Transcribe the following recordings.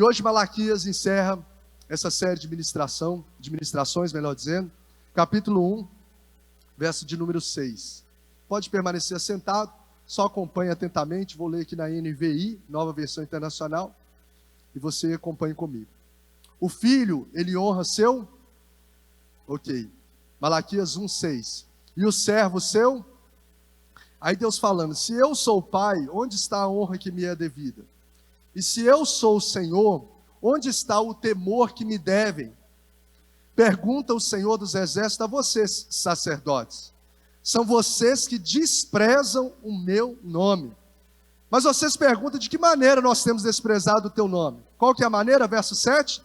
E hoje Malaquias encerra essa série de ministrações, melhor dizendo, capítulo 1, verso de número 6. Pode permanecer assentado, só acompanhe atentamente, vou ler aqui na NVI, Nova Versão Internacional, e você acompanhe comigo. O filho, ele honra seu... Ok. Malaquias 1, 6. E o servo seu... Aí Deus falando, se eu sou o pai, onde está a honra que me é devida? E se eu sou o Senhor, onde está o temor que me devem? Pergunta o Senhor dos Exércitos a vocês, sacerdotes. São vocês que desprezam o meu nome. Mas vocês perguntam de que maneira nós temos desprezado o teu nome. Qual que é a maneira? Verso 7.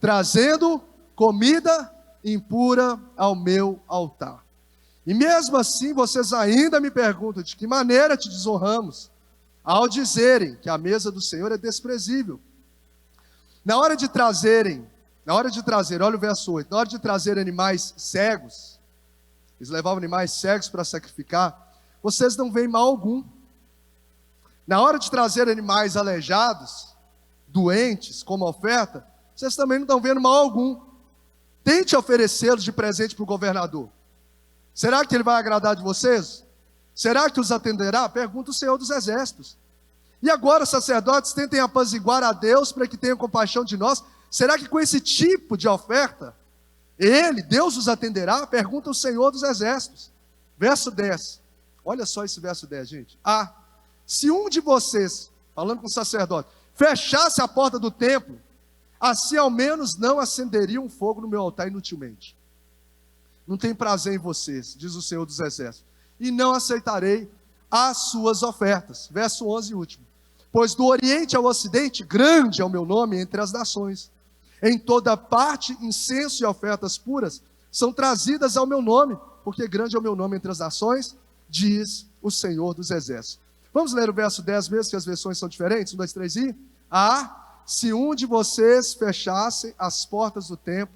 Trazendo comida impura ao meu altar. E mesmo assim vocês ainda me perguntam de que maneira te desonramos, ao dizerem que a mesa do Senhor é desprezível. Na hora de trazer, olha o verso 8, na hora de trazer animais cegos, eles levavam animais cegos para sacrificar, vocês não veem mal algum. Na hora de trazer animais aleijados, doentes, como oferta, vocês também não estão vendo mal algum. Tente oferecê-los de presente para o governador. Será que ele vai agradar de vocês? Será que os atenderá? Pergunta o Senhor dos Exércitos. E agora, sacerdotes, tentem apaziguar a Deus para que tenha compaixão de nós. Será que com esse tipo de oferta, Deus os atenderá? Pergunta o Senhor dos Exércitos. Verso 10. Olha só esse verso 10, gente. Se um de vocês, falando com o sacerdote, fechasse a porta do templo, assim ao menos não acenderia um fogo no meu altar inutilmente. Não tem prazer em vocês, diz o Senhor dos Exércitos, e não aceitarei as suas ofertas. Verso 11 e último. Pois do Oriente ao Ocidente, grande é o meu nome entre as nações. Em toda parte, incenso e ofertas puras são trazidas ao meu nome, porque grande é o meu nome entre as nações, diz o Senhor dos Exércitos. Vamos ler o verso 10 mesmo, que as versões são diferentes? 1, 2, 3 e... se um de vocês fechasse as portas do templo,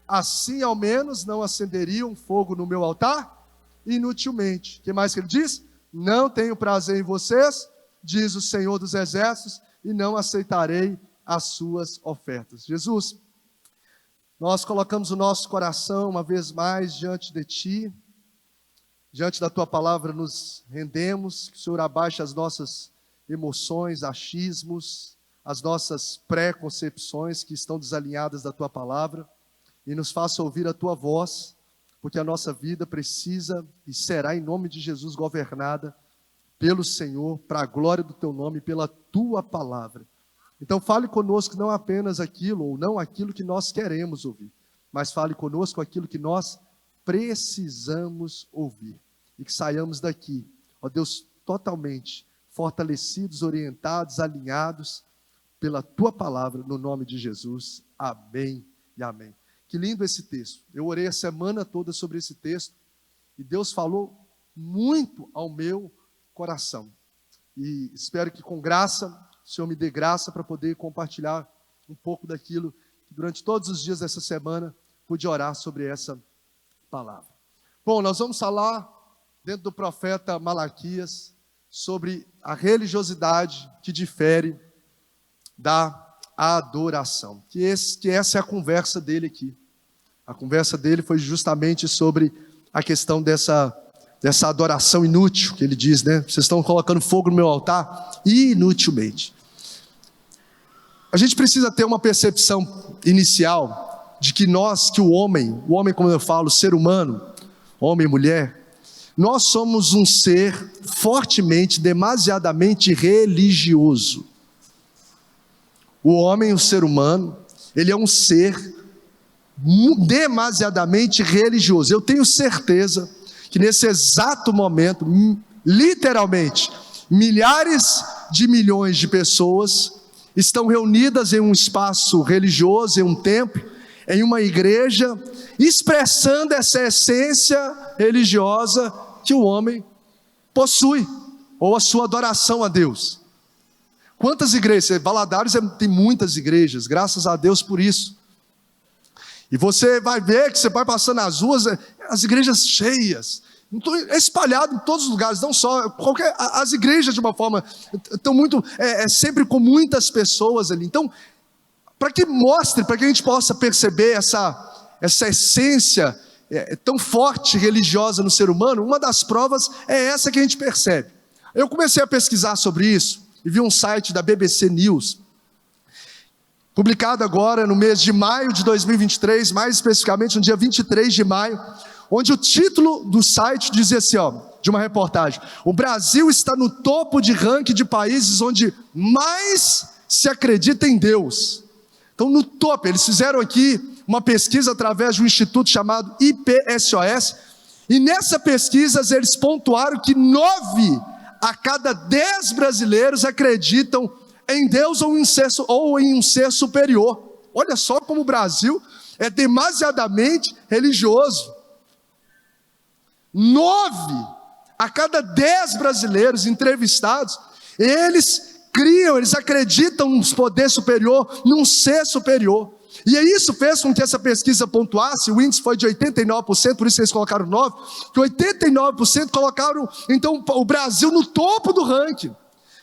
assim ao menos não acenderia um fogo no meu altar inutilmente. O que mais que ele diz? Não tenho prazer em vocês, diz o Senhor dos Exércitos, e não aceitarei as suas ofertas. Jesus, nós colocamos o nosso coração uma vez mais diante de Ti, diante da Tua palavra nos rendemos, que o Senhor abaixe as nossas emoções, achismos, as nossas preconcepções que estão desalinhadas da Tua palavra, e nos faça ouvir a Tua voz, porque a nossa vida precisa e será em nome de Jesus governada pelo Senhor, para a glória do Teu nome, pela Tua palavra. Então fale conosco não apenas aquilo, ou não aquilo que nós queremos ouvir, mas fale conosco aquilo que nós precisamos ouvir, e que saiamos daqui, ó Deus, totalmente fortalecidos, orientados, alinhados pela Tua palavra, no nome de Jesus. Amém e amém. Que lindo esse texto. Eu orei a semana toda sobre esse texto e Deus falou muito ao meu coração. E espero que com graça, o Senhor me dê graça para poder compartilhar um pouco daquilo que durante todos os dias dessa semana pude orar sobre essa palavra. Bom, nós vamos falar dentro do profeta Malaquias sobre a religiosidade que difere da adoração. Que essa é a conversa dele aqui. A conversa dele foi justamente sobre a questão dessa adoração inútil, que ele diz, né? Vocês estão colocando fogo no meu altar inutilmente. A gente precisa ter uma percepção inicial de que o homem como eu falo, ser humano, homem e mulher, nós somos um ser fortemente, demasiadamente religioso. O homem, o ser humano, ele é um ser demasiadamente religioso. Eu tenho certeza que nesse exato momento, literalmente, milhares de milhões de pessoas estão reunidas em um espaço religioso, em um templo, em uma igreja, expressando essa essência religiosa que o homem possui, ou a sua adoração a Deus. Quantas igrejas? Valadares tem muitas igrejas, graças a Deus por isso. E você vai ver que você vai passando nas ruas, as igrejas cheias, espalhado em todos os lugares, não só, as igrejas de uma forma, estão muito, sempre com muitas pessoas ali. Então, para que mostre, para que a gente possa perceber essa essência tão forte religiosa no ser humano. Uma das provas é essa que a gente percebe. Eu comecei a pesquisar sobre isso e vi um site da BBC News, publicado agora no mês de maio de 2023, mais especificamente no dia 23 de maio, onde o título do site dizia assim, de uma reportagem: o Brasil está no topo de ranking de países onde mais se acredita em Deus. Então, no topo, eles fizeram aqui uma pesquisa através de um instituto chamado IPSOS, e nessa pesquisa eles pontuaram que 9 a cada 10 brasileiros acreditam em Deus ou em um ser superior. Olha só como o Brasil é demasiadamente religioso. 9 a cada 10 brasileiros entrevistados, eles acreditam num poder superior, num ser superior. E isso fez com que essa pesquisa pontuasse, o índice foi de 89%, por isso eles colocaram 9%, que 89% colocaram, então, o Brasil no topo do ranking.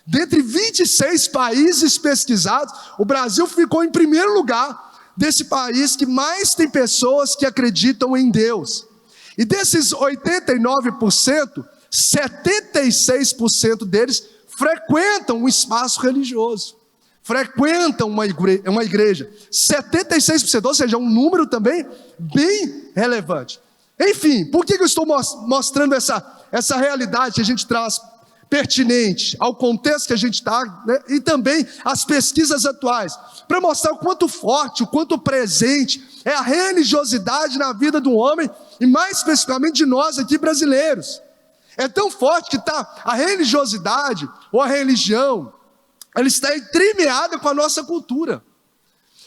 Dentre 26 países pesquisados, o Brasil ficou em primeiro lugar desse país que mais tem pessoas que acreditam em Deus. E desses 89%, 76% deles frequentam um espaço religioso, frequentam uma igreja, 76%, ou seja, um número também bem relevante. Enfim, por que eu estou mostrando essa realidade que a gente traz pertinente ao contexto que a gente está, né? E também as pesquisas atuais, para mostrar o quanto forte, o quanto presente é a religiosidade na vida do homem, e mais especificamente de nós aqui brasileiros. É tão forte que a religiosidade, ou a religião, ela está entremeada com a nossa cultura,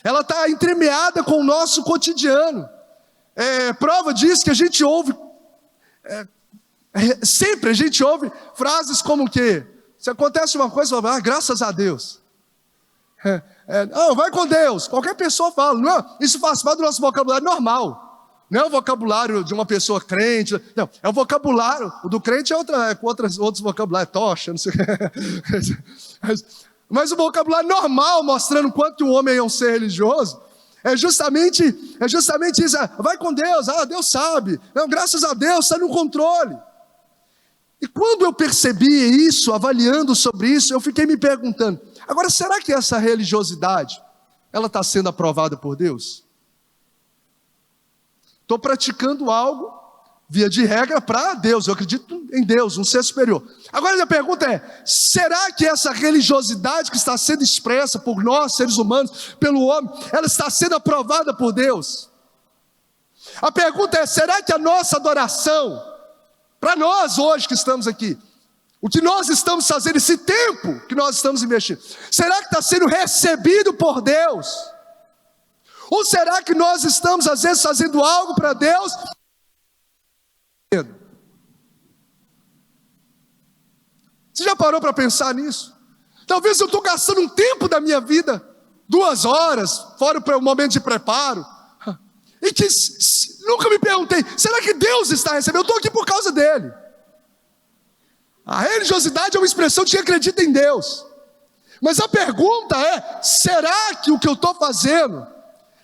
ela está entremeada com o nosso cotidiano. Prova disso que a gente ouve, sempre a gente ouve frases como que, se acontece uma coisa, você fala, graças a Deus. Não, vai com Deus, qualquer pessoa fala, não, isso faz parte do nosso vocabulário normal. Não é o vocabulário de uma pessoa crente, não, é o vocabulário, o do crente é com outros vocabulários, tocha, não sei o que. Mas o vocabulário normal, mostrando quanto que o homem é um ser religioso, é justamente isso, vai com Deus, Deus sabe, não, graças a Deus, está no controle. E quando eu percebi isso, avaliando sobre isso, eu fiquei me perguntando, agora será que essa religiosidade, ela está sendo aprovada por Deus? Estou praticando algo, via de regra, para Deus, eu acredito em Deus, um ser superior. Agora a pergunta é, será que essa religiosidade que está sendo expressa por nós, seres humanos, pelo homem, ela está sendo aprovada por Deus? A pergunta é, será que a nossa adoração, para nós hoje que estamos aqui, o que nós estamos fazendo, esse tempo que nós estamos investindo, será que está sendo recebido por Deus? Ou será que nós estamos às vezes fazendo algo para Deus? Você já parou para pensar nisso? Talvez eu estou gastando um tempo da minha vida, 2 horas, fora o momento de preparo, e que nunca me perguntei, será que Deus está recebendo? Eu estou aqui por causa dele. A religiosidade é uma expressão de quem acredita em Deus. Mas a pergunta é, será que o que eu estou fazendo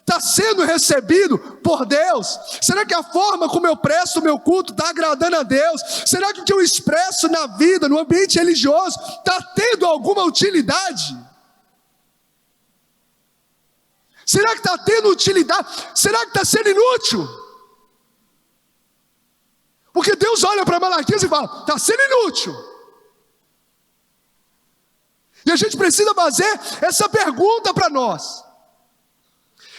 está sendo recebido por Deus? Será que a forma como eu presto o meu culto está agradando a Deus? Será que o que eu expresso na vida, no ambiente religioso, está tendo alguma utilidade? Será que está tendo utilidade? Será que está sendo inútil? Porque Deus olha para Malaquias e fala, está sendo inútil. E a gente precisa fazer essa pergunta para nós.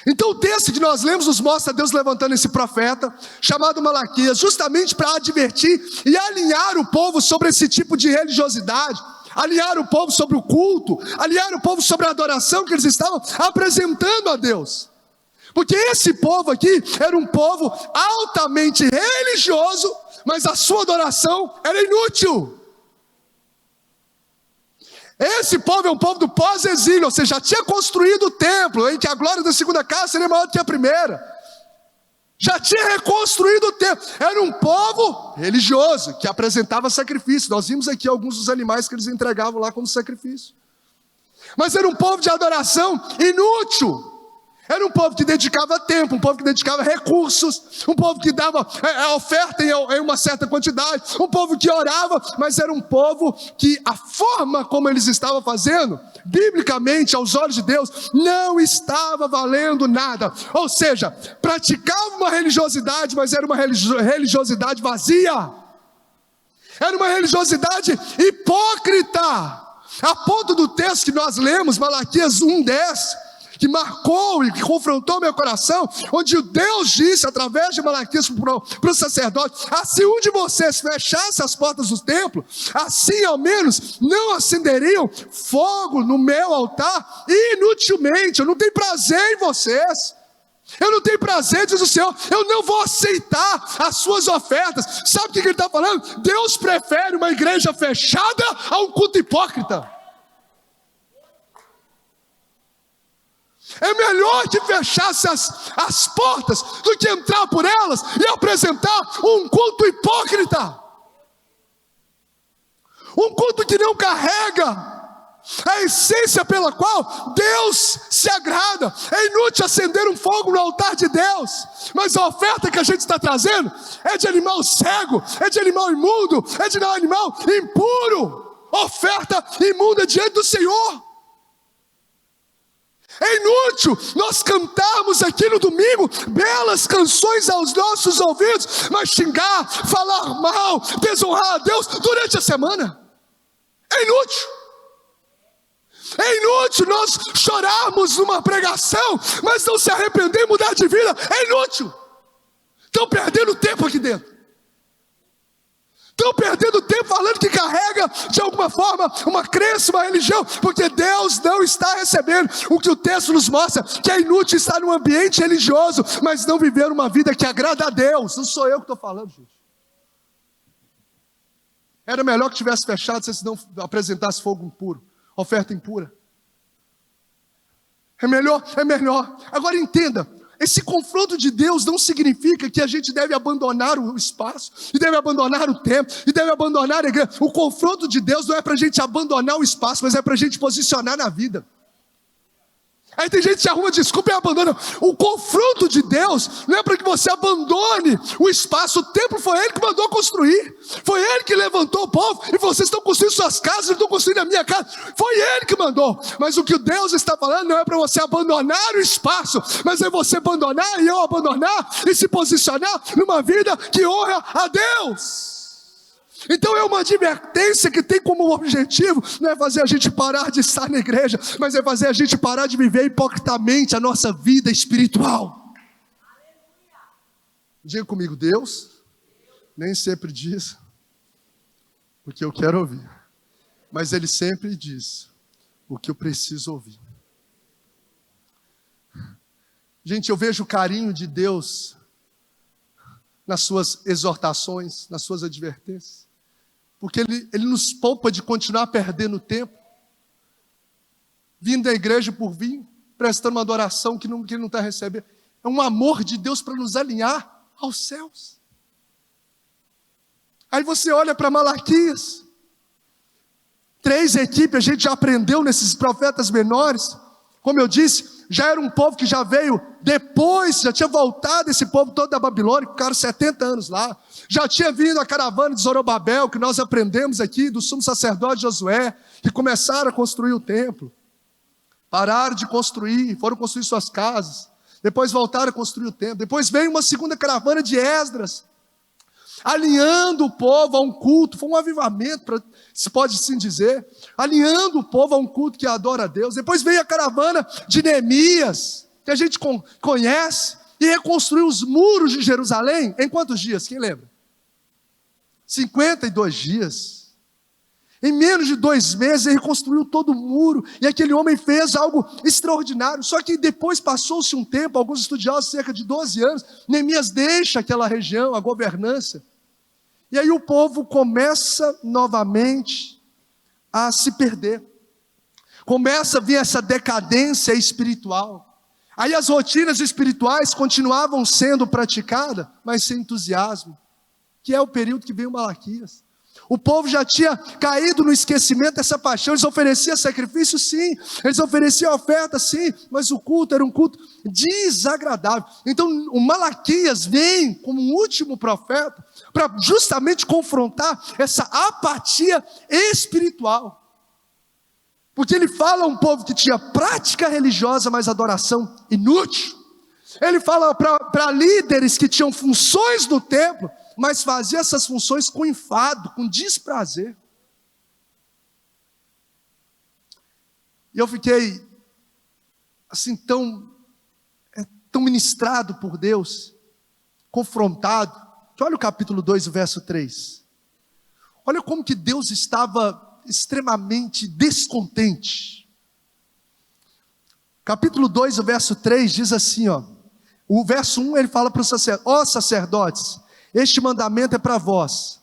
Então o texto que nós lemos nos mostra Deus levantando esse profeta, chamado Malaquias, justamente para advertir e alinhar o povo sobre esse tipo de religiosidade, alinhar o povo sobre o culto, alinhar o povo sobre a adoração que eles estavam apresentando a Deus. Porque esse povo aqui era um povo altamente religioso, mas a sua adoração era inútil. Esse povo é um povo do pós-exílio, ou seja, já tinha construído o templo, em que a glória da segunda casa seria maior do que a primeira. Já tinha reconstruído o templo. Era um povo religioso, que apresentava sacrifício. Nós vimos aqui alguns dos animais que eles entregavam lá como sacrifício. Mas era um povo de adoração inútil. Era um povo que dedicava tempo, um povo que dedicava recursos, um povo que dava a oferta em uma certa quantidade, um povo que orava, mas era um povo que a forma como eles estavam fazendo, biblicamente, aos olhos de Deus, não estava valendo nada. Ou seja, praticava uma religiosidade, mas era uma religiosidade vazia. Era uma religiosidade hipócrita, a ponto do texto que nós lemos, Malaquias 1:10, que marcou e que confrontou meu coração, onde o Deus disse, através de Malaquias para o sacerdote: assim um de vocês fechasse as portas do templo, assim ao menos não acenderiam fogo no meu altar inutilmente. Eu não tenho prazer em vocês. Eu não tenho prazer, diz o Senhor, eu não vou aceitar as suas ofertas. Sabe o que ele está falando? Deus prefere uma igreja fechada a um culto hipócrita. É melhor que fechasse as portas do que entrar por elas e apresentar um culto hipócrita. Um culto que não carrega a essência pela qual Deus se agrada. É inútil acender um fogo no altar de Deus, mas a oferta que a gente está trazendo é de animal cego, é de animal imundo, é de animal impuro. Oferta imunda diante do Senhor. É inútil nós cantarmos aqui no domingo belas canções aos nossos ouvidos, mas xingar, falar mal, desonrar a Deus durante a semana. É inútil. É inútil nós chorarmos numa pregação, mas não se arrepender e mudar de vida. É inútil. Estão perdendo tempo aqui dentro. Estão perdendo tempo falando que carrega de alguma forma uma crença, uma religião, porque Deus não está recebendo o que o texto nos mostra, que é inútil estar num ambiente religioso, mas não viver uma vida que agrada a Deus. Não sou eu que estou falando, gente. Era melhor que tivesse fechado se não apresentasse fogo impuro, oferta impura. É melhor. Agora entenda, esse confronto de Deus não significa que a gente deve abandonar o espaço, e deve abandonar o tempo, e deve abandonar a igreja. O confronto de Deus não é para a gente abandonar o espaço, mas é para a gente posicionar na vida. Aí tem gente que se arruma desculpa e abandona. O confronto de Deus não é para que você abandone o espaço. O templo foi Ele que mandou construir. Foi Ele que levantou o povo. E vocês estão construindo suas casas, eu estou construindo a minha casa. Foi Ele que mandou. Mas o que Deus está falando não é para você abandonar o espaço, mas é você abandonar e eu abandonar e se posicionar numa vida que honra a Deus. Então é uma advertência que tem como objetivo, não é fazer a gente parar de estar na igreja, mas é fazer a gente parar de viver hipocritamente a nossa vida espiritual. Diga comigo, Deus nem sempre diz o que eu quero ouvir, mas Ele sempre diz o que eu preciso ouvir. Gente, eu vejo o carinho de Deus nas suas exortações, nas suas advertências, porque Ele nos poupa de continuar perdendo tempo, vindo da igreja por vir, prestando uma adoração que Ele não está recebendo. É um amor de Deus para nos alinhar aos céus. Aí você olha para Malaquias, 3 equipes, a gente já aprendeu nesses profetas menores, como eu disse, já era um povo que já veio depois, já tinha voltado esse povo todo da Babilônia, ficaram 70 anos lá. Já tinha vindo a caravana de Zorobabel, que nós aprendemos aqui, do sumo sacerdote Josué, que começaram a construir o templo. Pararam de construir, foram construir suas casas. Depois voltaram a construir o templo. Depois veio uma segunda caravana de Esdras, alinhando o povo a um culto. Foi um avivamento, se pode assim dizer, alinhando o povo a um culto que adora a Deus. Depois veio a caravana de Neemias, que a gente conhece, e reconstruiu os muros de Jerusalém em quantos dias? Quem lembra? 52 dias. Em menos de 2 meses ele reconstruiu todo o muro, e aquele homem fez algo extraordinário. Só que depois passou-se um tempo, alguns estudiosos, cerca de 12 anos, Neemias deixa aquela região, a governança, e aí o povo começa novamente a se perder, começa a vir essa decadência espiritual. Aí as rotinas espirituais continuavam sendo praticadas, mas sem entusiasmo, que é o período que veio Malaquias. O povo já tinha caído no esquecimento dessa paixão. Eles ofereciam sacrifício, sim. Eles ofereciam oferta, sim. Mas o culto era um culto desagradável. Então o Malaquias vem como um último profeta para justamente confrontar essa apatia espiritual. Porque ele fala a um povo que tinha prática religiosa, mas adoração inútil. Ele fala para líderes que tinham funções no templo, mas fazia essas funções com enfado, com desprazer. E eu fiquei assim tão ministrado por Deus, confrontado. Olha o capítulo 2, o verso 3. Olha como que Deus estava extremamente descontente. Capítulo 2, o verso 3 diz assim, ó. O verso 1 ele fala para os sacerdotes: ó sacerdotes, este mandamento é para vós.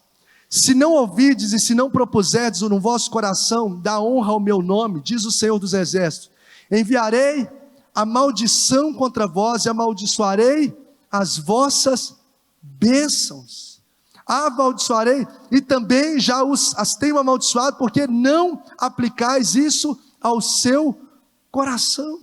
Se não ouvides e se não propuserdes no vosso coração dar honra ao meu nome, diz o Senhor dos Exércitos, enviarei a maldição contra vós e amaldiçoarei as vossas bênçãos. Amaldiçoarei e também já as tenho amaldiçoado, porque não aplicais isso ao seu coração.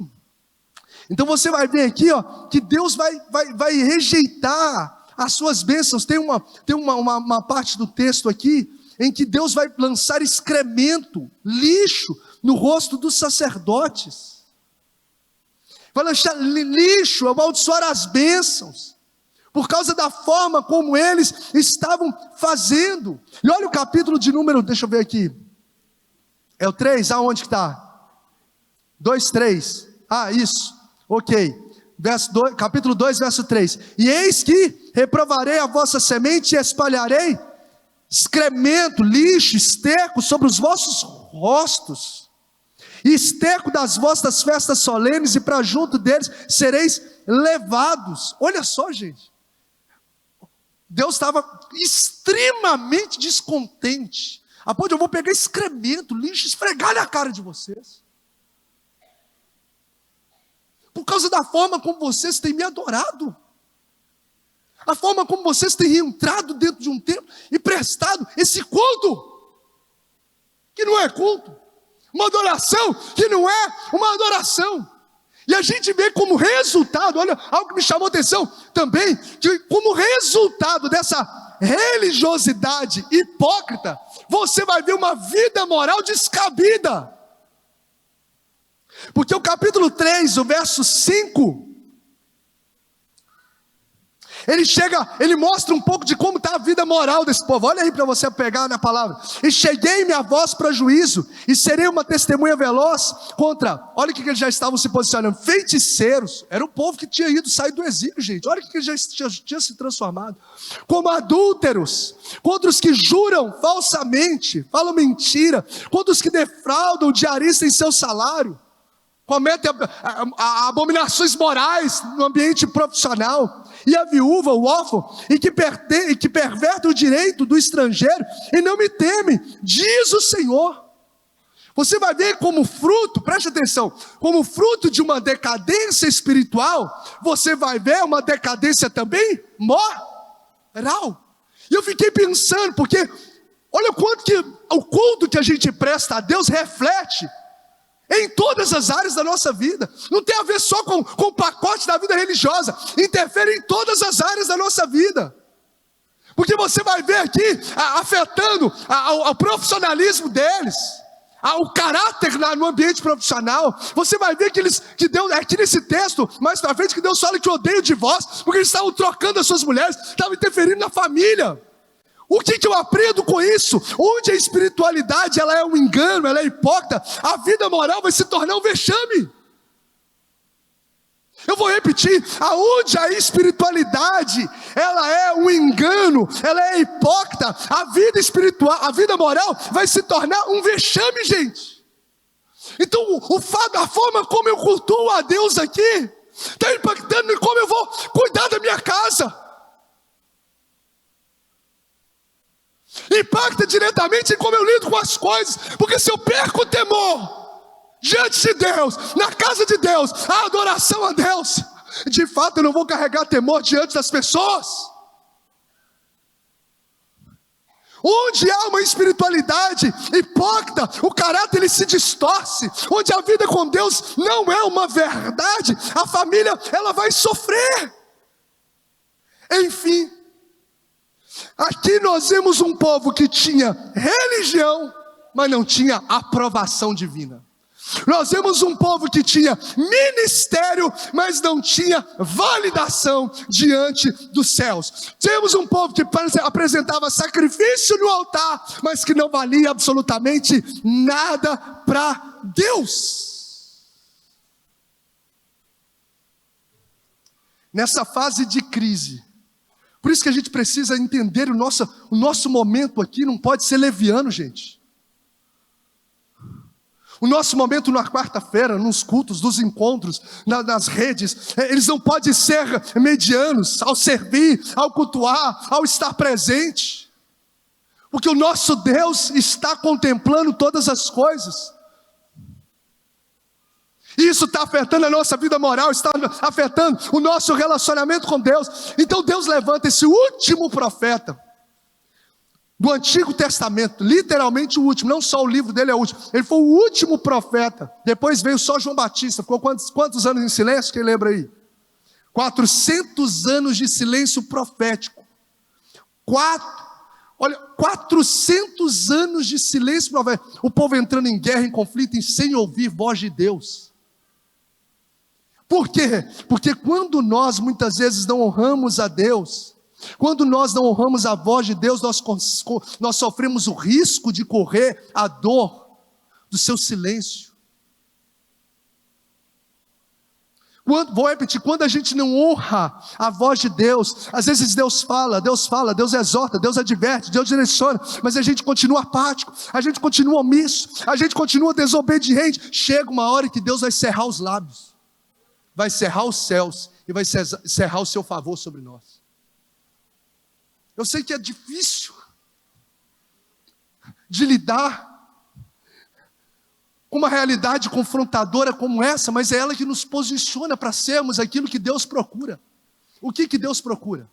Então você vai ver aqui, ó, que Deus vai rejeitar as suas bênçãos. Tem uma parte do texto aqui, em que Deus vai lançar excremento, lixo, no rosto dos sacerdotes. Vai lançar lixo, amaldiçoar as bênçãos, por causa da forma como eles estavam fazendo. E olha o capítulo de número, deixa eu ver aqui. É o 3, aonde que está? 2, 3. Ah, isso. Ok, capítulo 2, verso 3. E eis que reprovarei a vossa semente e espalharei excremento, lixo, esterco sobre os vossos rostos, e esterco das vossas festas solenes, e para junto deles sereis levados. Olha só, gente, Deus estava extremamente descontente, a ponto de eu vou pegar excremento, lixo, esfregar na cara de vocês, por causa da forma como vocês têm me adorado, a forma como vocês têm entrado dentro de um templo e prestado esse culto, que não é culto, uma adoração que não é uma adoração. E a gente vê como resultado, olha, algo que me chamou a atenção também, que como resultado dessa religiosidade hipócrita, você vai ver uma vida moral descabida. Porque o capítulo 3, o verso 5, ele mostra um pouco de como está a vida moral desse povo. Olha aí para você pegar na palavra. E cheguei-me a vós para juízo, e serei uma testemunha veloz contra, olha o que eles já estavam se posicionando, feiticeiros. Era um povo que tinha saído do exílio, gente. Olha o que eles já tinha se transformado. Como adúlteros, contra os que juram falsamente, falam mentira, contra os que defraudam o diarista em seu salário, cometem abominações morais no ambiente profissional, e a viúva, o órfão, e que perverte o direito do estrangeiro, e não me teme, diz o Senhor. Você vai ver como fruto, preste atenção, como fruto de uma decadência espiritual, você vai ver uma decadência também moral. E eu fiquei pensando, porque olha o quanto que o culto que a gente presta a Deus reflete em todas as áreas da nossa vida. Não tem a ver só com o pacote da vida religiosa, interfere em todas as áreas da nossa vida. Porque você vai ver aqui, afetando o profissionalismo deles, o caráter no ambiente profissional. Você vai ver que Deus, aqui nesse texto, mais para frente, que Deus fala que odeia o divórcio, porque eles estavam trocando as suas mulheres, estavam interferindo na família. O que eu aprendo com isso? Onde a espiritualidade ela é um engano, ela é hipócrita, a vida moral vai se tornar um vexame. Eu vou repetir, aonde a espiritualidade ela é um engano, ela é hipócrita, a vida espiritual, a vida moral vai se tornar um vexame, gente. Então a forma como eu cultuo a Deus aqui está impactando em como eu vou cuidar da minha casa. Impacta diretamente em como eu lido com as coisas, porque se eu perco o temor diante de Deus, na casa de Deus, a adoração a Deus, de fato eu não vou carregar temor diante das pessoas. Onde há uma espiritualidade hipócrita, o caráter ele se distorce. Onde a vida com Deus não é uma verdade, a família ela vai sofrer. Enfim, aqui nós vemos um povo que tinha religião, mas não tinha aprovação divina. Nós vemos um povo que tinha ministério, mas não tinha validação diante dos céus. Temos um povo que apresentava sacrifício no altar, mas que não valia absolutamente nada para Deus. Nessa fase de crise, por isso que a gente precisa entender o nosso momento aqui não pode ser leviano, gente. O nosso momento na quarta-feira, nos cultos, nos encontros, nas redes, eles não podem ser medianos ao servir, ao cultuar, ao estar presente. Porque o nosso Deus está contemplando todas as coisas. Isso está afetando a nossa vida moral, está afetando o nosso relacionamento com Deus. Então Deus levanta esse último profeta do Antigo Testamento, literalmente o último, não só o livro dele é o último, ele foi o último profeta, depois veio só João Batista, ficou quantos anos em silêncio, quem lembra aí? 400 anos de silêncio profético, 400 anos de silêncio profético, o povo entrando em guerra, em conflito, sem ouvir voz de Deus. Por quê? Porque quando nós muitas vezes não honramos a Deus, quando nós não honramos a voz de Deus, nós sofremos o risco de correr a dor do seu silêncio. Vou repetir, quando a gente não honra a voz de Deus, às vezes Deus fala, Deus exorta, Deus adverte, Deus direciona, mas a gente continua apático, a gente continua omisso, a gente continua desobediente. Chega uma hora que Deus vai cerrar os lábios, vai cerrar os céus e vai cerrar o seu favor sobre nós. Eu sei que é difícil de lidar com uma realidade confrontadora como essa, mas é ela que nos posiciona para sermos aquilo que Deus procura. O que Deus procura?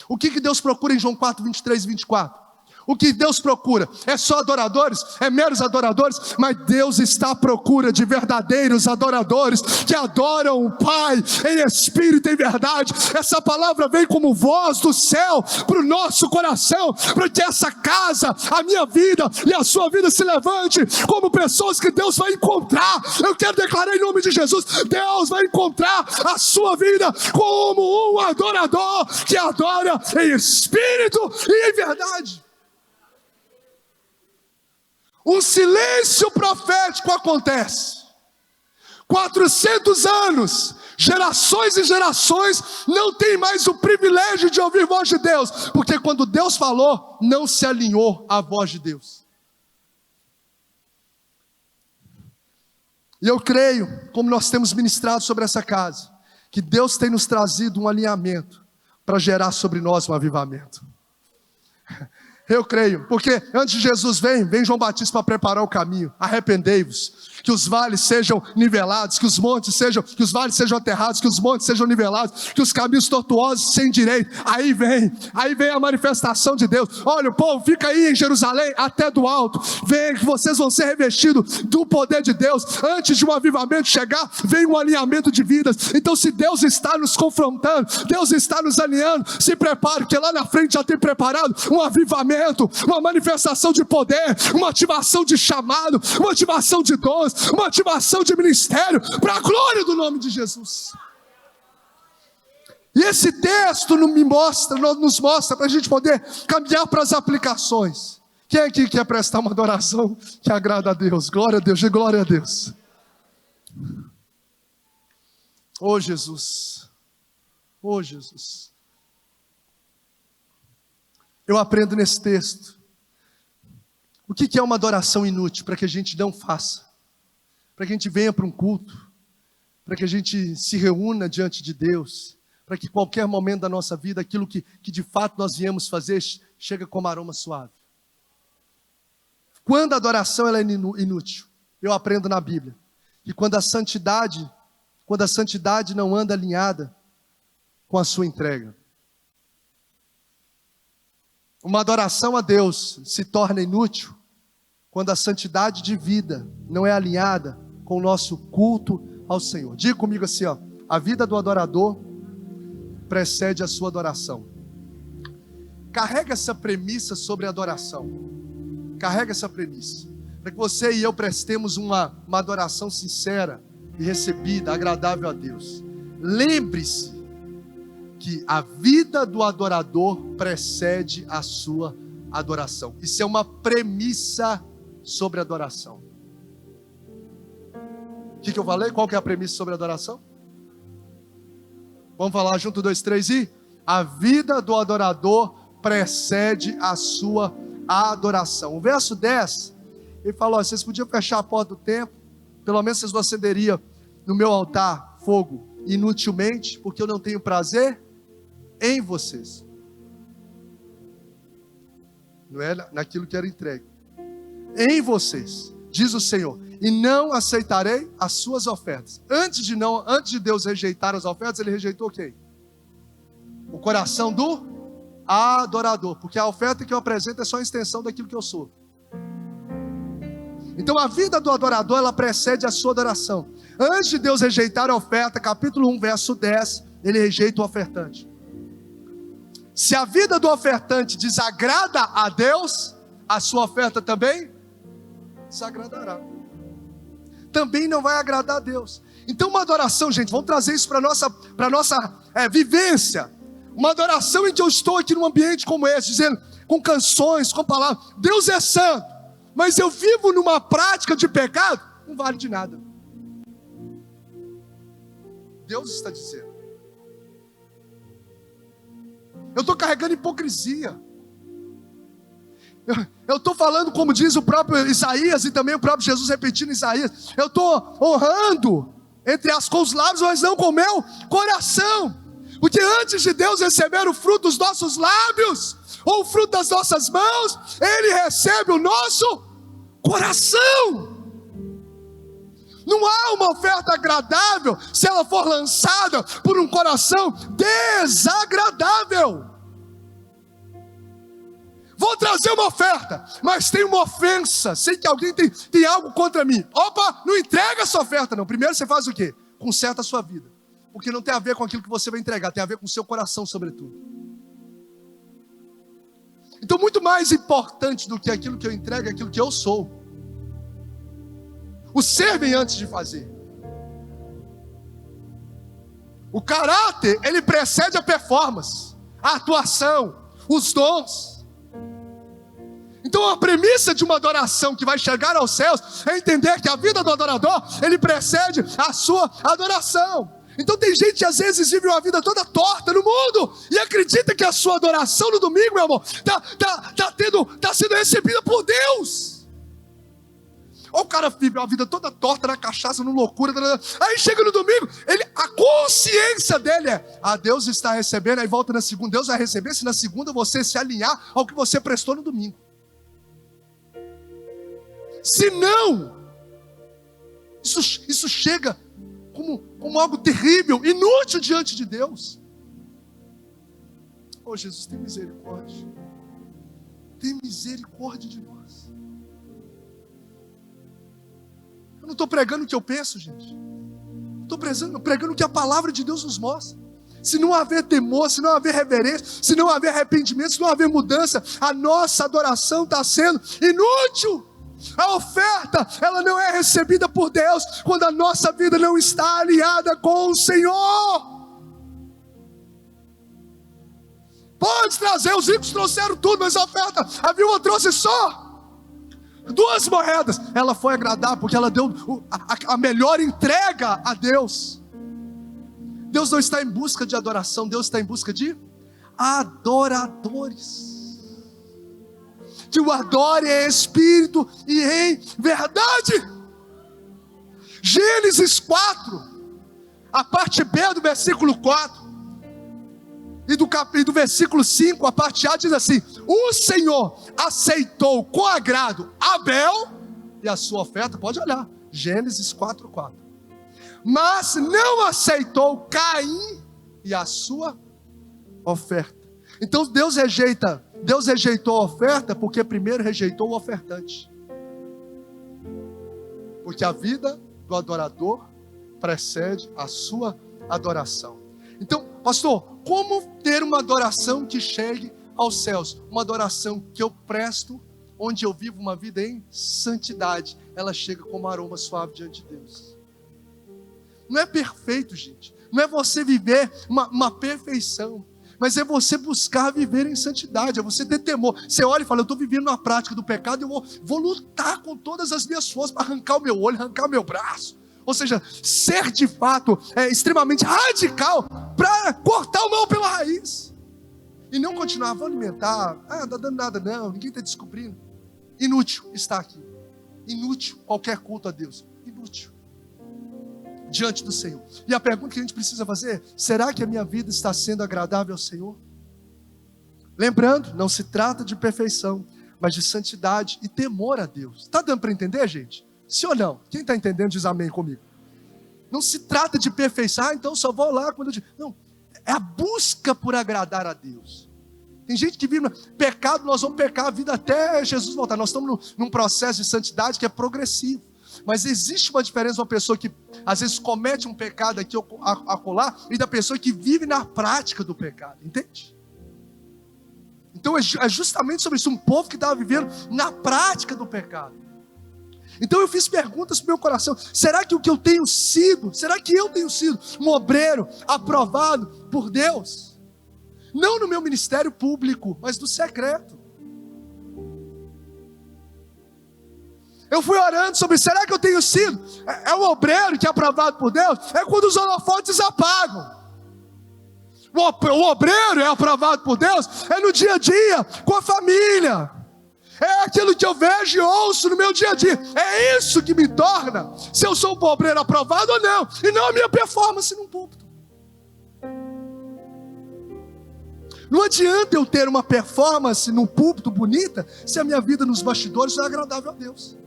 O que Deus procura em João 4, 23 e 24? O que Deus procura? É só adoradores? É meros adoradores? Mas Deus está à procura de verdadeiros adoradores que adoram o Pai em espírito e em verdade. Essa palavra vem como voz do céu para o nosso coração, para que essa casa, a minha vida e a sua vida se levante como pessoas que Deus vai encontrar. Eu quero declarar em nome de Jesus, Deus vai encontrar a sua vida como um adorador que adora em espírito e em verdade. Um silêncio profético acontece. 400 anos, gerações e gerações não têm mais o privilégio de ouvir a voz de Deus, porque quando Deus falou, não se alinhou à voz de Deus. E eu creio, como nós temos ministrado sobre essa casa, que Deus tem nos trazido um alinhamento para gerar sobre nós um avivamento. Eu creio, porque antes de Jesus vem João Batista para preparar o caminho. Arrependei-vos, que os vales sejam nivelados, que os vales sejam aterrados, que os montes sejam nivelados, que os caminhos tortuosos se endireitem. Aí vem a manifestação de Deus. Olha, o povo fica aí em Jerusalém até do alto. Vem que vocês vão ser revestidos do poder de Deus. Antes de um avivamento chegar, vem um alinhamento de vidas. Então, se Deus está nos confrontando, Deus está nos alinhando, se prepare, porque lá na frente já tem preparado um avivamento, uma manifestação de poder, uma ativação de chamado, uma ativação de dons, uma ativação de ministério, para a glória do nome de Jesus. E esse texto nos mostra para a gente poder caminhar para as aplicações. Quem aqui quer prestar uma adoração que agrada a Deus? Glória a Deus, de glória a Deus. Oh Jesus, oh Jesus. Eu aprendo nesse texto o que é uma adoração inútil, para que a gente não faça, para que a gente venha para um culto, para que a gente se reúna diante de Deus, para que qualquer momento da nossa vida, aquilo que de fato nós viemos fazer, chega como aroma suave. Quando a adoração ela é inútil, eu aprendo na Bíblia, que quando a santidade não anda alinhada com a sua entrega. Uma adoração a Deus se torna inútil quando a santidade de vida não é alinhada com o nosso culto ao Senhor. Diga comigo assim, ó: a vida do adorador precede a sua adoração. Carrega essa premissa sobre adoração. Carrega essa premissa, para que você e eu prestemos uma adoração sincera e recebida, agradável a Deus. Lembre-se que a vida do adorador precede a sua adoração. Isso é uma premissa sobre adoração. O que eu falei? Qual que é a premissa sobre adoração? Vamos falar junto, 2, 3 e... a vida do adorador precede a sua adoração. O verso 10, ele falou: vocês podiam fechar a porta do templo, pelo menos vocês não acenderiam no meu altar fogo inutilmente, porque eu não tenho prazer em vocês. Não é naquilo que era entregue. Em vocês, diz o Senhor, e não aceitarei as suas ofertas. Antes de Deus rejeitar as ofertas, ele rejeitou quem? O coração do adorador, porque a oferta que eu apresento é só a extensão daquilo que eu sou. Então a vida do adorador, ela precede a sua adoração. Antes de Deus rejeitar a oferta, capítulo 1, verso 10, ele rejeita o ofertante. Se a vida do ofertante desagrada a Deus, a sua oferta também desagradará. Também não vai agradar a Deus. Então uma adoração, gente, vamos trazer isso para a nossa vivência. Uma adoração em que eu estou aqui num ambiente como esse, dizendo, com canções, com palavras, Deus é santo, mas eu vivo numa prática de pecado, não vale de nada. Deus está dizendo. Eu estou carregando hipocrisia. Eu estou falando como diz o próprio Isaías, e também o próprio Jesus repetindo Isaías. Eu estou honrando, entre as com os lábios, mas não com o meu coração. Porque antes de Deus receber o fruto dos nossos lábios, ou o fruto das nossas mãos, Ele recebe o nosso coração. Não há uma oferta agradável se ela for lançada por um coração desagradável. Vou trazer uma oferta, mas tem uma ofensa, sei que alguém tem algo contra mim. Opa, não entrega essa oferta não. Primeiro você faz o quê? Conserta a sua vida. Porque não tem a ver com aquilo que você vai entregar, tem a ver com o seu coração sobretudo. Então muito mais importante do que aquilo que eu entrego é aquilo que eu sou. O ser vem antes de fazer. O caráter, ele precede a performance, a atuação, os dons. Então a premissa de uma adoração que vai chegar aos céus é entender que a vida do adorador, ele precede a sua adoração. Então tem gente que às vezes vive uma vida toda torta no mundo e acredita que a sua adoração no domingo, meu amor, está sendo recebida por Deus. Ou o cara vive uma vida toda torta na cachaça, no loucura, aí chega no domingo, a consciência dele é: Deus está recebendo, aí volta na segunda, Deus vai receber se na segunda você se alinhar ao que você prestou no domingo. Se não, isso chega como algo terrível, inútil diante de Deus. Oh Jesus, tem misericórdia. Tem misericórdia de nós. Eu não estou pregando o que eu penso, gente. Estou pregando o que a palavra de Deus nos mostra. Se não haver temor, se não haver reverência, se não haver arrependimento, se não haver mudança, a nossa adoração está sendo inútil. A oferta, ela não é recebida por Deus quando a nossa vida não está alinhada com o Senhor. Pode trazer, os ricos trouxeram tudo, mas a oferta, a viúva trouxe só 2 moedas. Ela foi agradável porque ela deu a melhor entrega a Deus. Deus não está em busca de adoração, Deus está em busca de adoradores. Que o adore em espírito e em verdade. Gênesis 4, a parte B do versículo 4, e do versículo 5, a parte A diz assim: o Senhor aceitou com agrado Abel e a sua oferta, pode olhar, Gênesis 4:4. Mas não aceitou Caim e a sua oferta. Então Deus rejeitou a oferta porque primeiro rejeitou o ofertante. Porque a vida do adorador precede a sua adoração. Então, pastor, como ter uma adoração que chegue aos céus? Uma adoração que eu presto, onde eu vivo uma vida em santidade. Ela chega como aroma suave diante de Deus. Não é perfeito, gente. Não é você viver uma perfeição. Mas é você buscar viver em santidade. É você ter temor. Você olha e fala, eu estou vivendo na prática do pecado. Eu vou lutar com todas as minhas forças para arrancar o meu olho, arrancar o meu braço. Ou seja, ser de fato extremamente radical para cortar o mal pela raiz. E não continuar, vou alimentar. Não está dando nada não, ninguém está descobrindo. Inútil estar aqui. Inútil qualquer culto a Deus. Inútil. Diante do Senhor. E a pergunta que a gente precisa fazer: será que a minha vida está sendo agradável ao Senhor? Lembrando, não se trata de perfeição, mas de santidade e temor a Deus. Está dando para entender, gente? Sim ou não? Quem está entendendo diz amém comigo. Não se trata de perfeição, então só vou lá quando eu digo. Não, é a busca por agradar a Deus. Tem gente que vive no pecado, nós vamos pecar a vida até Jesus voltar. Nós estamos num processo de santidade que é progressivo. Mas existe uma diferença de uma pessoa que às vezes comete um pecado aqui ou acolá, e da pessoa que vive na prática do pecado, entende? Então é justamente sobre isso, um povo que estava vivendo na prática do pecado. Então eu fiz perguntas para o meu coração: será que o que eu tenho sido, será que eu tenho sido um obreiro aprovado por Deus? Não no meu ministério público, mas no secreto. Eu fui orando sobre, será que eu tenho sido? É o obreiro que é aprovado por Deus? É quando os holofotes apagam. O obreiro é aprovado por Deus? É no dia a dia, com a família. É aquilo que eu vejo e ouço no meu dia a dia. É isso que me torna se eu sou um obreiro aprovado ou não. E não a minha performance num púlpito. Não adianta eu ter uma performance num púlpito bonita se a minha vida nos bastidores não é agradável a Deus.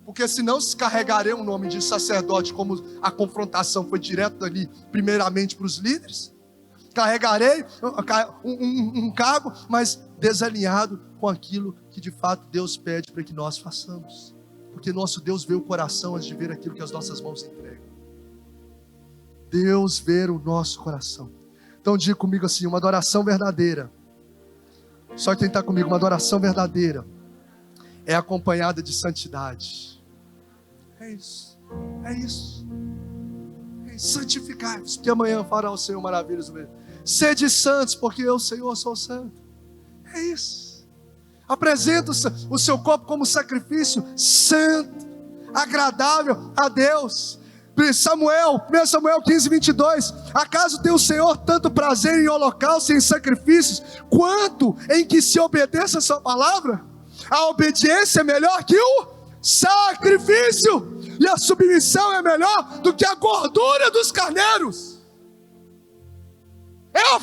Porque senão se carregarei o nome de sacerdote, como a confrontação foi direto ali, primeiramente para os líderes. Carregarei um cargo, mas desalinhado com aquilo que de fato Deus pede para que nós façamos. Porque nosso Deus vê o coração antes de ver aquilo que as nossas mãos entregam. Deus vê o nosso coração. Então diga comigo assim, uma adoração verdadeira. Só quem está comigo, uma adoração verdadeira é acompanhada de santidade. É isso. É isso. Santificai-vos, porque amanhã fará o Senhor maravilhas no meio. Sede santos, porque eu, Senhor, sou santo. É isso. Apresenta o seu corpo como sacrifício santo, agradável a Deus. 1 Samuel 15, 22. Acaso tem o Senhor tanto prazer em holocaustos e em sacrifícios, quanto em que se obedeça a sua palavra? A obediência é melhor que o sacrifício, e a submissão é melhor do que a gordura dos carneiros. É a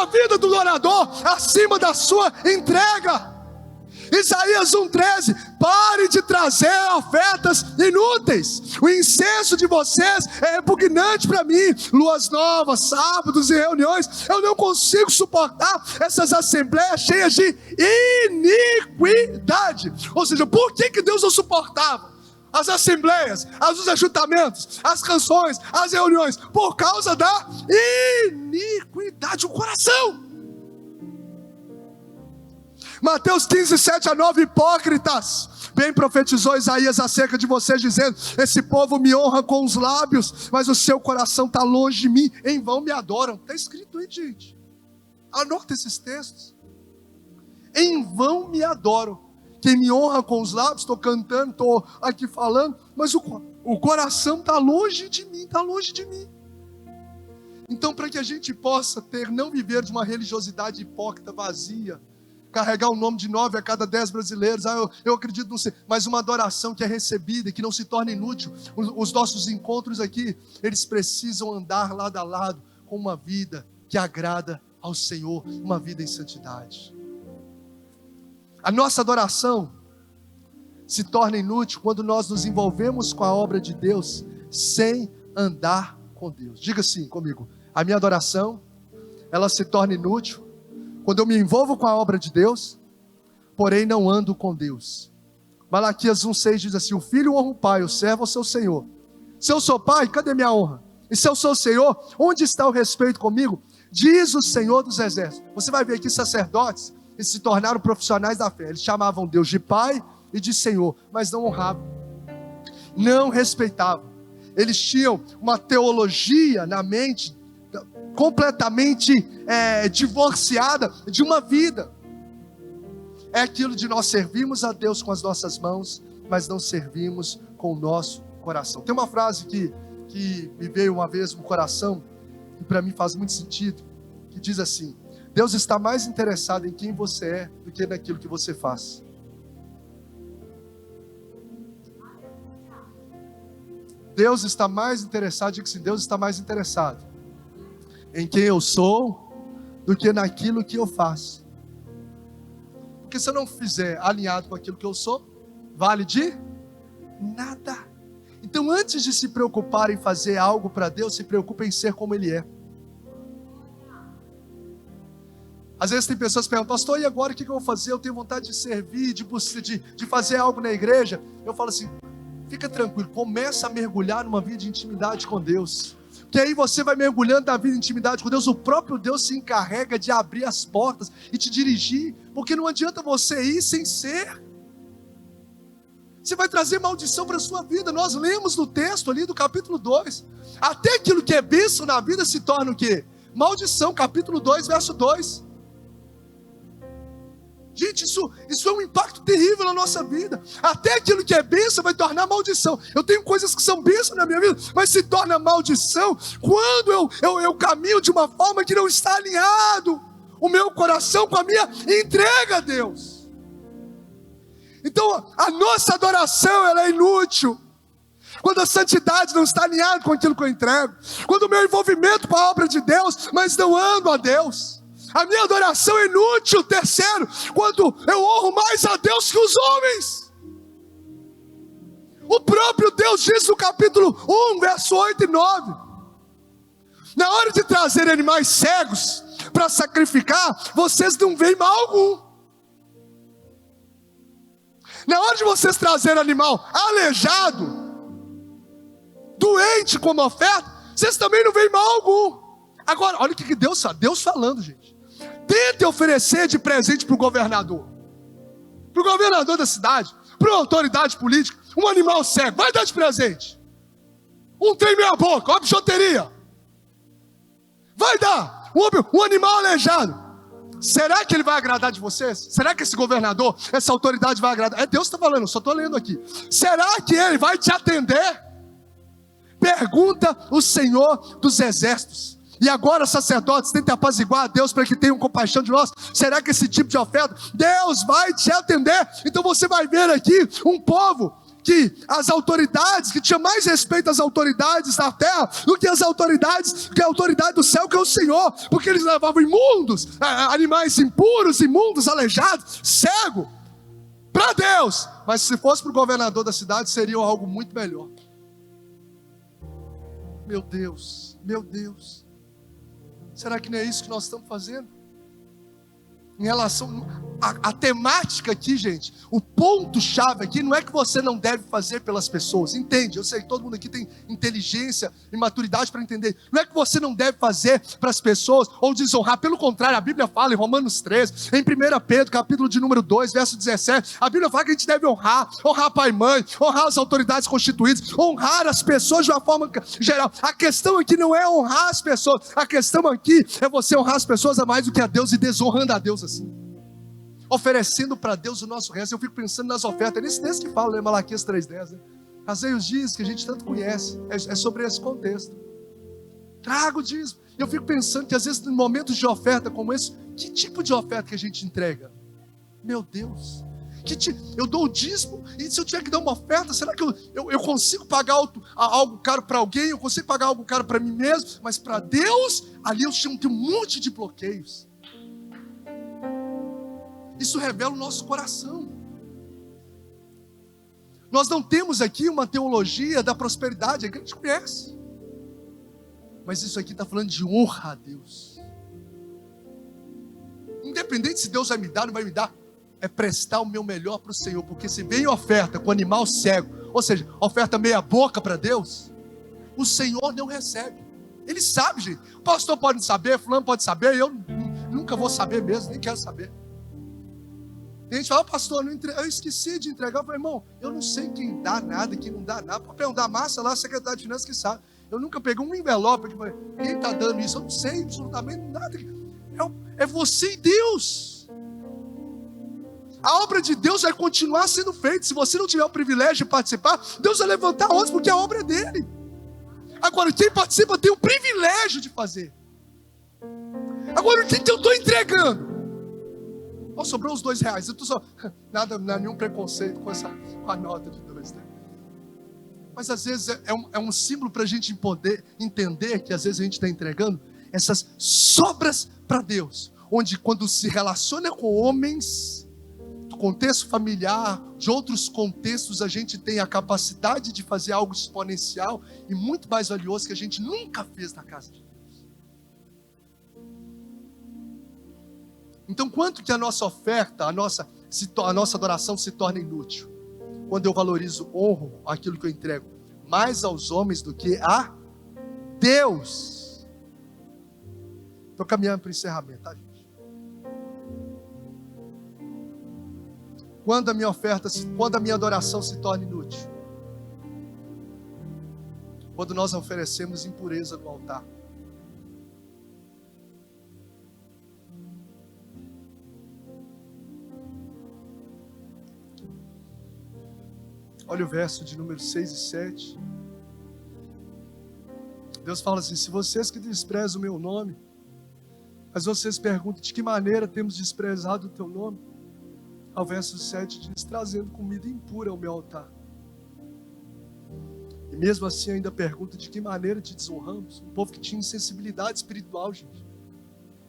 vida do adorador acima da sua entrega. Isaías 1,13: pare de trazer ofertas inúteis. O incenso de vocês é repugnante para mim. Luas novas, sábados e reuniões. Eu não consigo suportar essas assembleias cheias de iniquidade. Ou seja, por que Deus não suportava as assembleias, os ajuntamentos, as canções, as reuniões? Por causa da iniquidade do coração. Mateus 15, 7 a 9, hipócritas, bem profetizou Isaías acerca de vocês, dizendo: esse povo me honra com os lábios, mas o seu coração está longe de mim, em vão me adoram. Está escrito aí, gente, anota esses textos. Em vão me adoram. Quem me honra com os lábios, estou cantando, estou aqui falando, mas o coração está longe de mim, está longe de mim. Então, para que a gente possa não viver de uma religiosidade hipócrita, vazia, carregar o nome de 9 a cada 10 brasileiros, eu acredito não sei, mas uma adoração que é recebida e que não se torna inútil. Os nossos encontros aqui, eles precisam andar lado a lado com uma vida que agrada ao Senhor, uma vida em santidade. A nossa adoração se torna inútil quando nós nos envolvemos com a obra de Deus sem andar com Deus. Diga assim comigo: a minha adoração, ela se torna inútil quando eu me envolvo com a obra de Deus, porém não ando com Deus. Malaquias 1,6 diz assim: o filho honra o pai, o servo ao seu senhor. Se eu sou pai, cadê minha honra? E se eu sou Senhor, onde está o respeito comigo? Diz o Senhor dos exércitos. Você vai ver aqui sacerdotes, eles se tornaram profissionais da fé. Eles chamavam Deus de pai e de Senhor, mas não honravam, não respeitavam. Eles tinham uma teologia na mente completamente divorciada de uma vida. É aquilo de nós servirmos a Deus com as nossas mãos, mas não servimos com o nosso coração. Tem uma frase que me veio uma vez no coração, e para mim faz muito sentido, que diz assim: Deus está mais interessado em quem você é do que naquilo que você faz. Deus está mais interessado, diga assim, Deus está mais interessado em quem eu sou do que naquilo que eu faço. Porque se eu não fizer alinhado com aquilo que eu sou, vale de nada. Então, antes de se preocupar em fazer algo para Deus, se preocupe em ser como Ele é. Às vezes tem pessoas que perguntam: pastor, e agora o que eu vou fazer? Eu tenho vontade de servir, de fazer algo na igreja. Eu falo assim: fica tranquilo, começa a mergulhar numa vida de intimidade com Deus. Que aí você vai mergulhando na vida de intimidade com Deus, o próprio Deus se encarrega de abrir as portas e te dirigir, porque não adianta você ir sem ser. Você vai trazer maldição para a sua vida. Nós lemos no texto ali do capítulo 2, até aquilo que é bênção na vida se torna o quê? Maldição, capítulo 2, verso 2. Gente, isso é um impacto terrível na nossa vida. Até aquilo que é bênção vai tornar maldição. Eu tenho coisas que são bênção na minha vida, mas se torna maldição quando eu caminho de uma forma que não está alinhado o meu coração com a minha entrega a Deus. Então a nossa adoração, ela é inútil quando a santidade não está alinhada com aquilo que eu entrego, quando o meu envolvimento com a obra de Deus, mas não ando a Deus. A minha adoração é inútil, terceiro, quando eu honro mais a Deus que os homens. O próprio Deus diz no capítulo 1, verso 8 e 9: na hora de trazer animais cegos para sacrificar, vocês não veem mal algum. Na hora de vocês trazerem animal aleijado, doente como oferta, vocês também não veem mal algum. Agora, olha o que Deus fala. Deus falando, gente: tente oferecer de presente para o governador da cidade, para uma autoridade política, um animal cego. Vai dar de presente um trem meia boca, uma bijuteria. Vai dar um animal aleijado. Será que ele vai agradar de vocês? Será que esse governador, essa autoridade vai agradar? É Deus que está falando, só estou lendo aqui. Será que ele vai te atender? Pergunta o Senhor dos exércitos. E agora, sacerdotes, tentem apaziguar a Deus para que tenham compaixão de nós. Será que esse tipo de oferta, Deus vai te atender? Então você vai ver aqui um povo que as autoridades, que tinha mais respeito às autoridades da terra do que as autoridades, que a autoridade do céu, que é o Senhor, porque eles levavam imundos, animais impuros, imundos, aleijados, cego, para Deus. Mas se fosse para o governador da cidade, seria algo muito melhor. Meu Deus, meu Deus, será que não é isso que nós estamos fazendo? Em relação à temática aqui, gente, o ponto-chave aqui não é que você não deve fazer pelas pessoas, entende? Eu sei que todo mundo aqui tem inteligência e maturidade para entender. Não é que você não deve fazer para as pessoas ou desonrar, pelo contrário, a Bíblia fala em Romanos 13, em 1 Pedro, capítulo de número 2, verso 17, a Bíblia fala que a gente deve honrar pai e mãe, honrar as autoridades constituídas, honrar as pessoas de uma forma geral. A questão aqui não é honrar as pessoas, a questão aqui é você honrar as pessoas a mais do que a Deus e desonrando a Deus assim, oferecendo para Deus o nosso resto. Eu fico pensando nas ofertas, nesse texto que fala, né? Malaquias 3,10, né? Casei os dias que a gente tanto conhece, é sobre esse contexto. Traga o dízimo. Eu fico pensando que às vezes em momentos de oferta como esse, que tipo de oferta que a gente entrega? Meu Deus, eu dou o dízimo, e se eu tiver que dar uma oferta, será que eu consigo pagar algo caro para alguém? Eu consigo pagar algo caro para mim mesmo? Mas para Deus, ali eu tenho um monte de bloqueios. Isso revela o nosso coração. Nós não temos aqui uma teologia da prosperidade, a gente conhece. Mas isso aqui está falando de honra a Deus. Independente se Deus vai me dar ou não vai me dar, é prestar o meu melhor para o Senhor. Porque se vem oferta com animal cego, ou seja, oferta meia boca para Deus, o Senhor não recebe. Ele sabe, gente. O pastor pode saber, fulano pode saber, eu nunca vou saber mesmo, nem quero saber. E a gente fala, pastor, eu esqueci de entregar. Eu falei, irmão, eu não sei quem dá nada e quem não dá nada. Para perguntar a massa lá, a secretária de finanças que sabe. Eu nunca peguei um envelope, tipo, quem está dando isso? Eu não sei absolutamente nada. É você e Deus. A obra de Deus vai continuar sendo feita. Se você não tiver o privilégio de participar, Deus vai levantar outros, porque a obra é dele. Agora, quem participa tem o privilégio de fazer. Agora, o que eu estou entregando? Oh, sobrou os R$2. Eu tô só... Nada, não há nenhum preconceito com a nota de 2. Né? Mas às vezes é um símbolo para a gente poder entender que às vezes a gente está entregando essas sobras para Deus. Onde quando se relaciona com homens, do contexto familiar, de outros contextos, a gente tem a capacidade de fazer algo exponencial e muito mais valioso que a gente nunca fez na casa de Deus. Então, quanto que a nossa oferta, a nossa adoração se torna inútil? Quando eu valorizo, honro aquilo que eu entrego, mais aos homens do que a Deus. Estou caminhando para o encerramento, tá, gente? Quando a minha adoração se torna inútil? Quando nós oferecemos impureza no altar. Olha o verso de número 6 e 7. Deus fala assim: se vocês que desprezam o meu nome, mas vocês perguntam de que maneira temos desprezado o teu nome, ao verso 7 diz: trazendo comida impura ao meu altar. E mesmo assim ainda pergunta de que maneira te desonramos. Um povo que tinha insensibilidade espiritual, gente.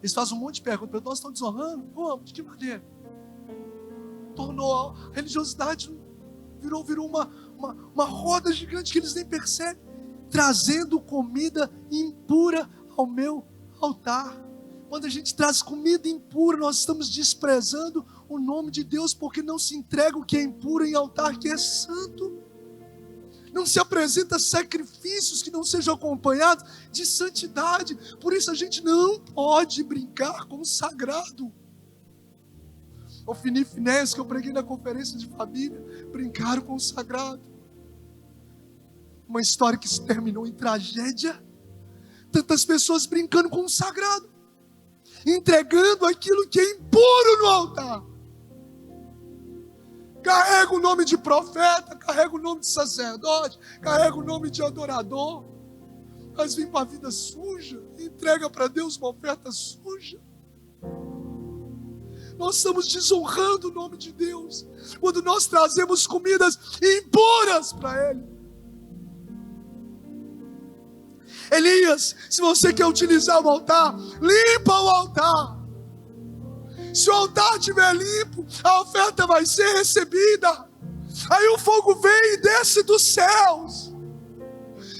Eles fazem um monte de perguntas: nós estamos desonrando? Como? De que maneira? Tornou a religiosidade, virou uma roda gigante que eles nem percebem. Trazendo comida impura ao meu altar. Quando a gente traz comida impura, nós estamos desprezando o nome de Deus, porque não se entrega o que é impuro em altar que é santo. Não se apresenta sacrifícios que não sejam acompanhados de santidade. Por isso a gente não pode brincar com o sagrado. O Fini e Finés, que eu preguei na conferência de família, brincaram com o sagrado. Uma história que se terminou em tragédia. Tantas pessoas brincando com o sagrado, entregando aquilo que é impuro no altar. Carrega o nome de profeta, carrega o nome de sacerdote, carrega o nome de adorador, mas vem para a vida suja, entrega para Deus uma oferta suja. Nós estamos desonrando o nome de Deus quando nós trazemos comidas impuras para Ele. Elias, se você quer utilizar o altar, limpa o altar. Se o altar estiver limpo, a oferta vai ser recebida. Aí o fogo vem e desce dos céus.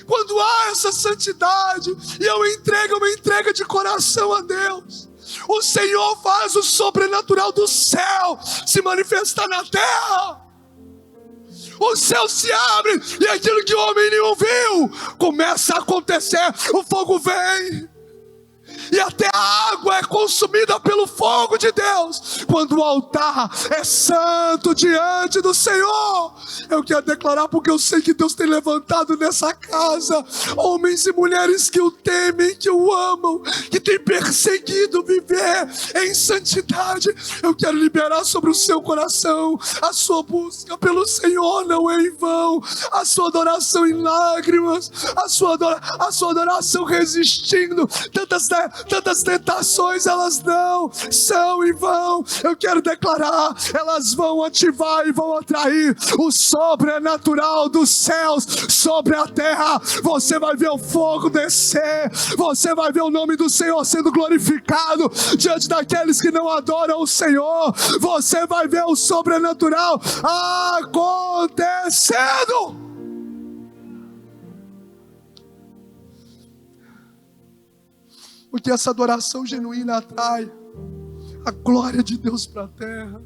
Quando há essa santidade e eu entrego uma entrega de coração a Deus, o Senhor faz o sobrenatural do céu se manifestar na terra. O céu se abre e aquilo que o homem nenhum viu começa a acontecer. O fogo vem e até a água é consumida pelo fogo de Deus. Quando o altar é santo diante do Senhor, eu quero declarar, porque eu sei que Deus tem levantado nessa casa homens e mulheres que o temem, que o amam, que tem perseguido viver em santidade. Eu quero liberar sobre o seu coração a sua busca pelo Senhor não é em vão, a sua adoração em lágrimas, a sua adoração resistindo tantas tentações, elas não são em vão. Eu quero declarar, elas vão ativar e vão atrair o sobrenatural dos céus sobre a terra. Você vai ver o fogo descer, você vai ver o nome do Senhor sendo glorificado diante daqueles que não adoram o Senhor. Você vai ver o sobrenatural acontecendo. Porque essa adoração genuína atrai a glória de Deus para a terra.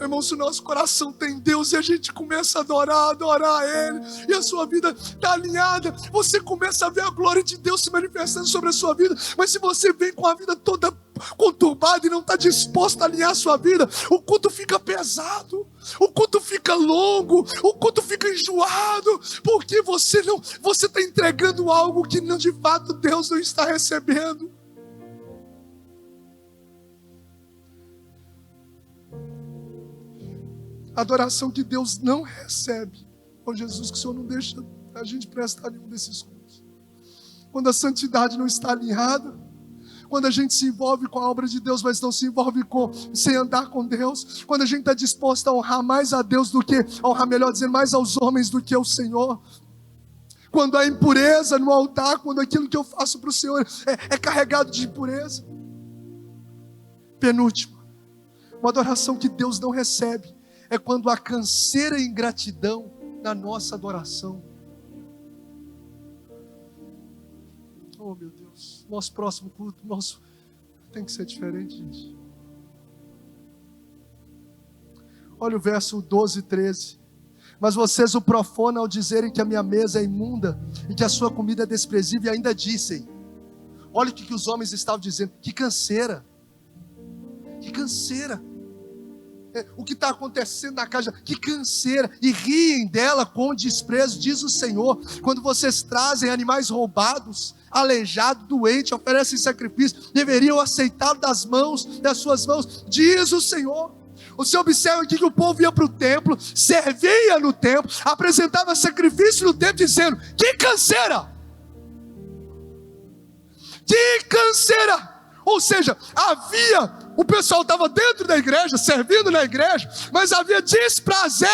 Irmão, se o nosso coração tem Deus e a gente começa a adorar Ele, e a sua vida está alinhada, você começa a ver a glória de Deus se manifestando sobre a sua vida. Mas se você vem com a vida toda conturbada e não está disposto a alinhar a sua vida, o culto fica pesado, o culto fica longo, o culto fica enjoado, porque você está entregando algo que não, de fato Deus não está recebendo. Adoração que Deus não recebe. Ó Jesus, que o Senhor não deixa a gente prestar nenhum desses cultos. Quando a santidade não está alinhada, quando a gente se envolve com a obra de Deus, mas não se envolve sem andar com Deus, quando a gente está disposto a honrar mais a Deus do que, honrar melhor dizer, mais aos homens do que ao Senhor. Quando há impureza no altar, quando aquilo que eu faço para o Senhor é carregado de impureza. Penúltimo, uma adoração que Deus não recebe é quando há canseira e ingratidão na nossa adoração. Oh, meu Deus, nosso próximo culto, tem que ser diferente, gente. Olha o verso 12 e 13. Mas vocês o profanam ao dizerem que a minha mesa é imunda e que a sua comida é desprezível, e ainda dizem. Olha o que os homens estavam dizendo. Que canseira. Que canseira. O que está acontecendo na casa, que canseira, e riem dela com desprezo, diz o Senhor. Quando vocês trazem animais roubados, aleijados, doentes, oferecem sacrifício, deveriam aceitá-lo das suas mãos, diz o Senhor. Você observa aqui que o povo ia para o templo, servia no templo, apresentava sacrifício no templo, dizendo: que canseira, que canseira. Ou seja, o pessoal estava dentro da igreja, servindo na igreja, mas havia desprazer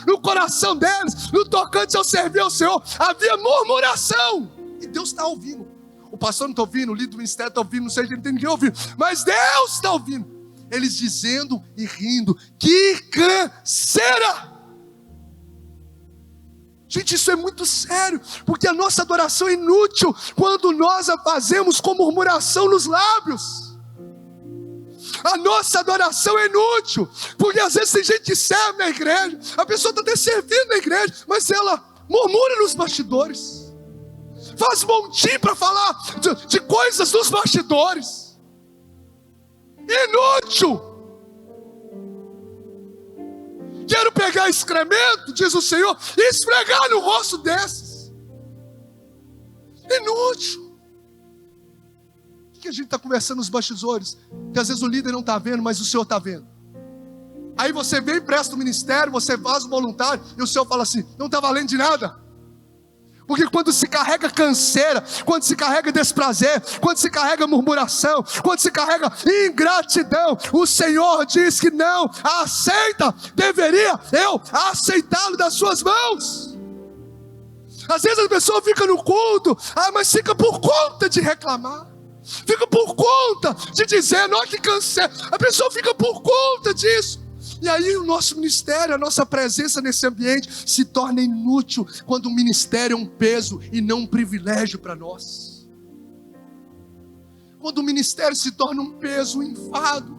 no coração deles, no tocante ao servir ao Senhor, havia murmuração, e Deus está ouvindo. O pastor não está ouvindo, o líder do ministério está ouvindo, não sei se tem ninguém ouvindo, mas Deus está ouvindo, eles dizendo e rindo: que canseira. Gente, isso é muito sério, porque a nossa adoração é inútil quando nós a fazemos com murmuração nos lábios. A nossa adoração é inútil, porque às vezes tem gente que serve na igreja, a pessoa está até servindo na igreja, mas ela murmura nos bastidores, faz montinho para falar de coisas nos bastidores. Inútil. Quero pegar excremento, diz o Senhor, e esfregar no rosto desses. Inútil. O que a gente está conversando nos bastidores? Que às vezes o líder não está vendo, mas o Senhor está vendo. Aí você vem, presta o ministério, você faz o voluntário, e o Senhor fala assim: não está valendo de nada. Porque quando se carrega canseira, quando se carrega desprazer, quando se carrega murmuração, quando se carrega ingratidão, o Senhor diz que não aceita. Deveria eu aceitá-lo das suas mãos. Às vezes a pessoa fica no culto, mas fica por conta de reclamar, fica por conta de dizer: não, que canseira. A pessoa fica por conta disso. E aí o nosso ministério, a nossa presença nesse ambiente se torna inútil quando o ministério é um peso e não um privilégio para nós. Quando o ministério se torna um peso, um enfado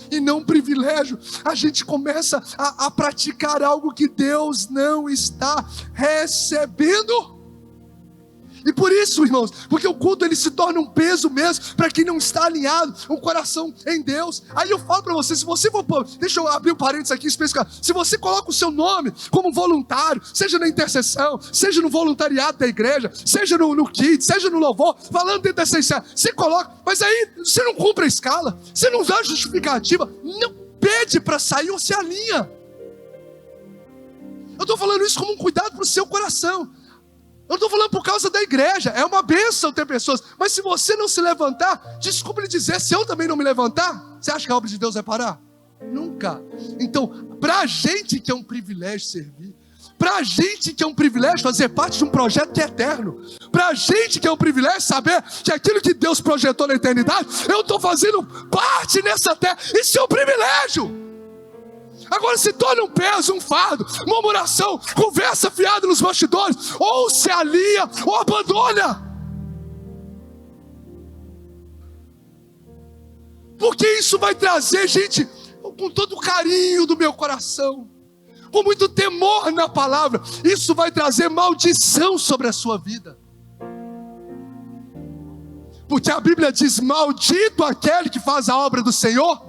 e não um privilégio, a gente começa a praticar algo que Deus não está recebendo. E por isso, irmãos, porque o culto ele se torna um peso mesmo para quem não está alinhado, um coração em Deus. Aí eu falo para você, se você for, deixa eu abrir um parênteses aqui específico, se você coloca o seu nome como voluntário, seja na intercessão, seja no voluntariado da igreja, seja no kids, seja no louvor, falando dentro dessa escala, você coloca, mas aí você não cumpre a escala, você não dá justificativa, não pede para sair ou se alinha. Eu estou falando isso como um cuidado para o seu coração. Eu não estou falando por causa da igreja, é uma bênção ter pessoas, mas se você não se levantar, desculpe lhe dizer, se eu também não me levantar, você acha que a obra de Deus vai parar? Nunca. Então, para a gente que é um privilégio servir, para a gente que é um privilégio fazer parte de um projeto que é eterno, para a gente que é um privilégio saber que aquilo que Deus projetou na eternidade, eu estou fazendo parte nessa terra, isso é um privilégio. Agora se torna um peso, um fardo, murmuração, conversa fiada nos bastidores, ou se alia ou abandona. Porque isso vai trazer, gente, com todo o carinho do meu coração, com muito temor na palavra, isso vai trazer maldição sobre a sua vida. Porque a Bíblia diz: maldito aquele que faz a obra do Senhor.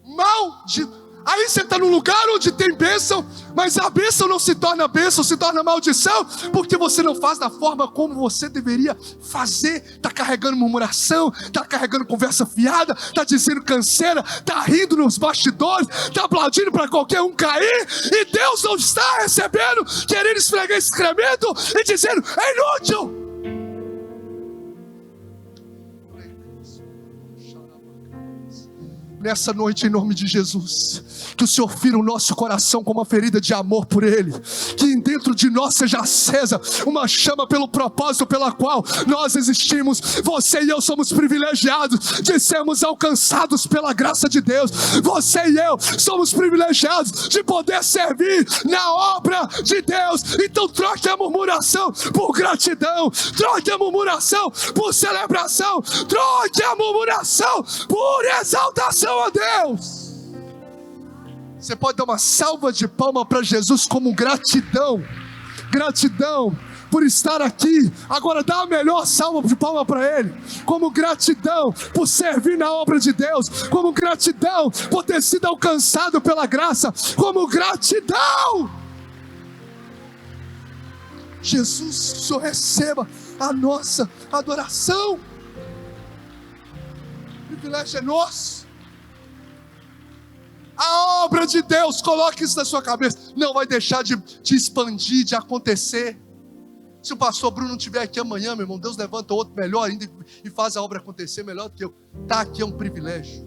Maldito. Aí você está num lugar onde tem bênção, mas a bênção não se torna bênção, se torna maldição, porque você não faz da forma como você deveria fazer. Está carregando murmuração, está carregando conversa fiada, está dizendo canseira, está rindo nos bastidores, está aplaudindo para qualquer um cair, e Deus não está recebendo, querendo esfregar esse excremento e dizendo: é inútil. Nessa noite, em nome de Jesus, que o Senhor fira o nosso coração com uma ferida de amor por Ele, que dentro de nós seja acesa uma chama pelo propósito pela qual nós existimos. Você e eu somos privilegiados de sermos alcançados pela graça de Deus. Você e eu somos privilegiados de poder servir na obra de Deus. Então troque a murmuração por gratidão, troque a murmuração por celebração, troque a murmuração por exaltação a Deus. Você pode dar uma salva de palmas para Jesus como gratidão. Gratidão por estar aqui. Agora dá a melhor salva de palmas para Ele, como gratidão por servir na obra de Deus, como gratidão por ter sido alcançado pela graça, como gratidão. Jesus, o Senhor receba a nossa adoração. O privilégio é nosso. A obra de Deus, coloque isso na sua cabeça, não vai deixar de expandir, de acontecer. Se o pastor Bruno não estiver aqui amanhã, meu irmão, Deus levanta outro melhor ainda e faz a obra acontecer melhor do que eu. Está aqui é um privilégio.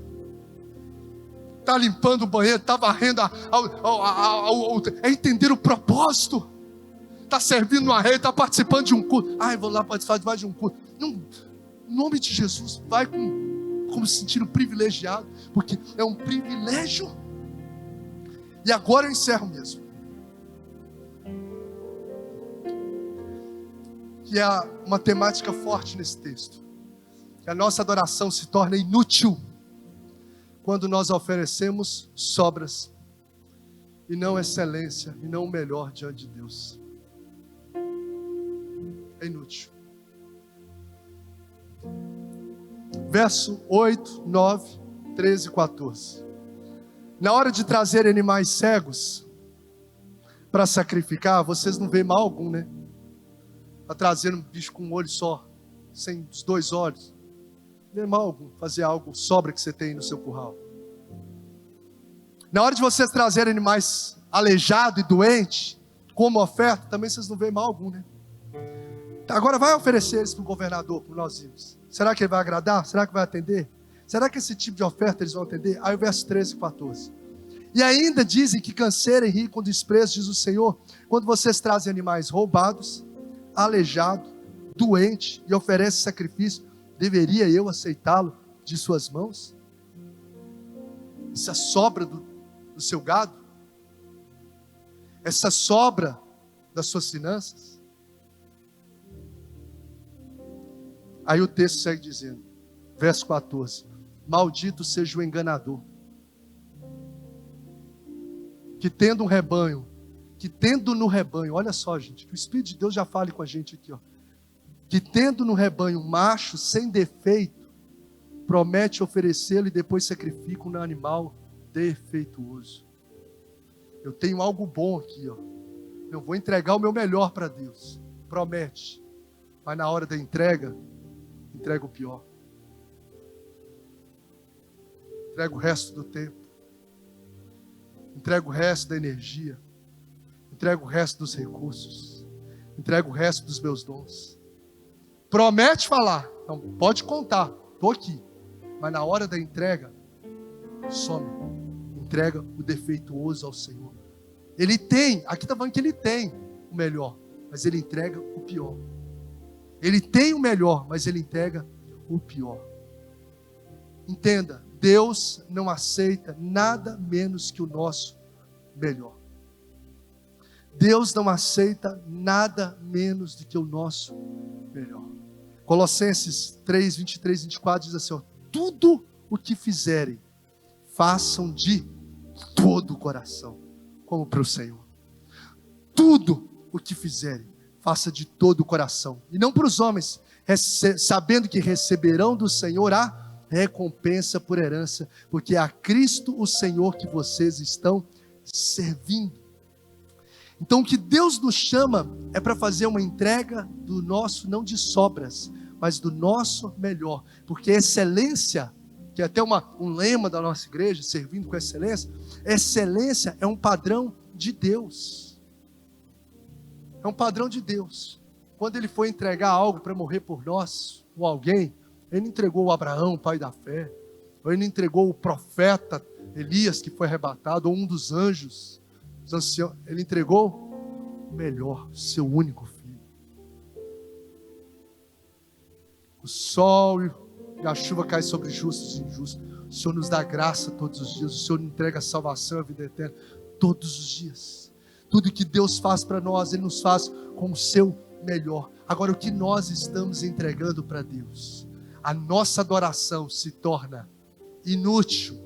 Está limpando o banheiro, está varrendo, é entender o propósito. Está servindo uma rede, está participando de um culto. Vou lá participar de mais de um culto. Não, em nome de Jesus, vai como se sentindo privilegiado, porque é um privilégio. E agora eu encerro mesmo. Que é uma temática forte nesse texto. Que a nossa adoração se torna inútil quando nós oferecemos sobras e não excelência, e não o melhor diante de Deus. É inútil. Verso 8, 9, 13 e 14. Na hora de trazer animais cegos para sacrificar, vocês não veem mal algum, né? Está trazendo um bicho com um olho só, sem os dois olhos. Não vê mal algum fazer algo sobra que você tem no seu curral. Na hora de vocês trazerem animais aleijado e doente como oferta, também vocês não veem mal algum, né? Agora vai oferecer eles para o governador, para nós irmos. Será que ele vai agradar? Será que vai atender? Será que esse tipo de oferta eles vão atender? Aí o verso 13 e 14. E ainda dizem que canseira e rir com desprezo, diz o Senhor, quando vocês trazem animais roubados, aleijado, doente e oferecem sacrifício, deveria eu aceitá-lo de suas mãos? Essa sobra do seu gado? Essa sobra das suas finanças? Aí o texto segue dizendo, verso 14, maldito seja o enganador, que tendo no rebanho, olha só gente, que o Espírito de Deus já fale com a gente aqui, ó, que tendo no rebanho um macho sem defeito, promete oferecê-lo e depois sacrifica um animal defeituoso. Eu tenho algo bom aqui, ó, eu vou entregar o meu melhor para Deus, promete, mas na hora da entrega, entrega o pior. Entrega o resto do tempo. Entrega o resto da energia. Entrega o resto dos recursos. Entrega o resto dos meus dons. Promete falar. Não, pode contar. Estou aqui. Mas na hora da entrega, some. Entrega o defeituoso ao Senhor. Ele tem, aqui está falando que ele tem o melhor, mas ele entrega o pior. Ele tem o melhor, mas ele entrega o pior. Entenda, Deus não aceita nada menos que o nosso melhor. Deus não aceita nada menos do que o nosso melhor. Colossenses 3, 23 e 24 diz assim, ó, tudo o que fizerem, façam de todo o coração, como para o Senhor. Tudo o que fizerem, faça de todo o coração, e não para os homens, sabendo que receberão do Senhor a recompensa por herança, porque é a Cristo o Senhor que vocês estão servindo. Então o que Deus nos chama é para fazer uma entrega do nosso, não de sobras, mas do nosso melhor, porque excelência, que é até um lema da nossa igreja, servindo com excelência, excelência é um padrão de Deus, é um padrão de Deus. Quando Ele foi entregar algo para morrer por nós, ou alguém, Ele entregou o Abraão, pai da fé, ou Ele entregou o profeta Elias, que foi arrebatado, ou um dos anjos, Ele entregou o melhor, seu único filho. O sol e a chuva caem sobre justos e injustos. O Senhor nos dá graça todos os dias. O Senhor nos entrega a salvação e a vida eterna todos os dias. Tudo que Deus faz para nós, Ele nos faz com o seu melhor. Agora, o que nós estamos entregando para Deus? A nossa adoração se torna inútil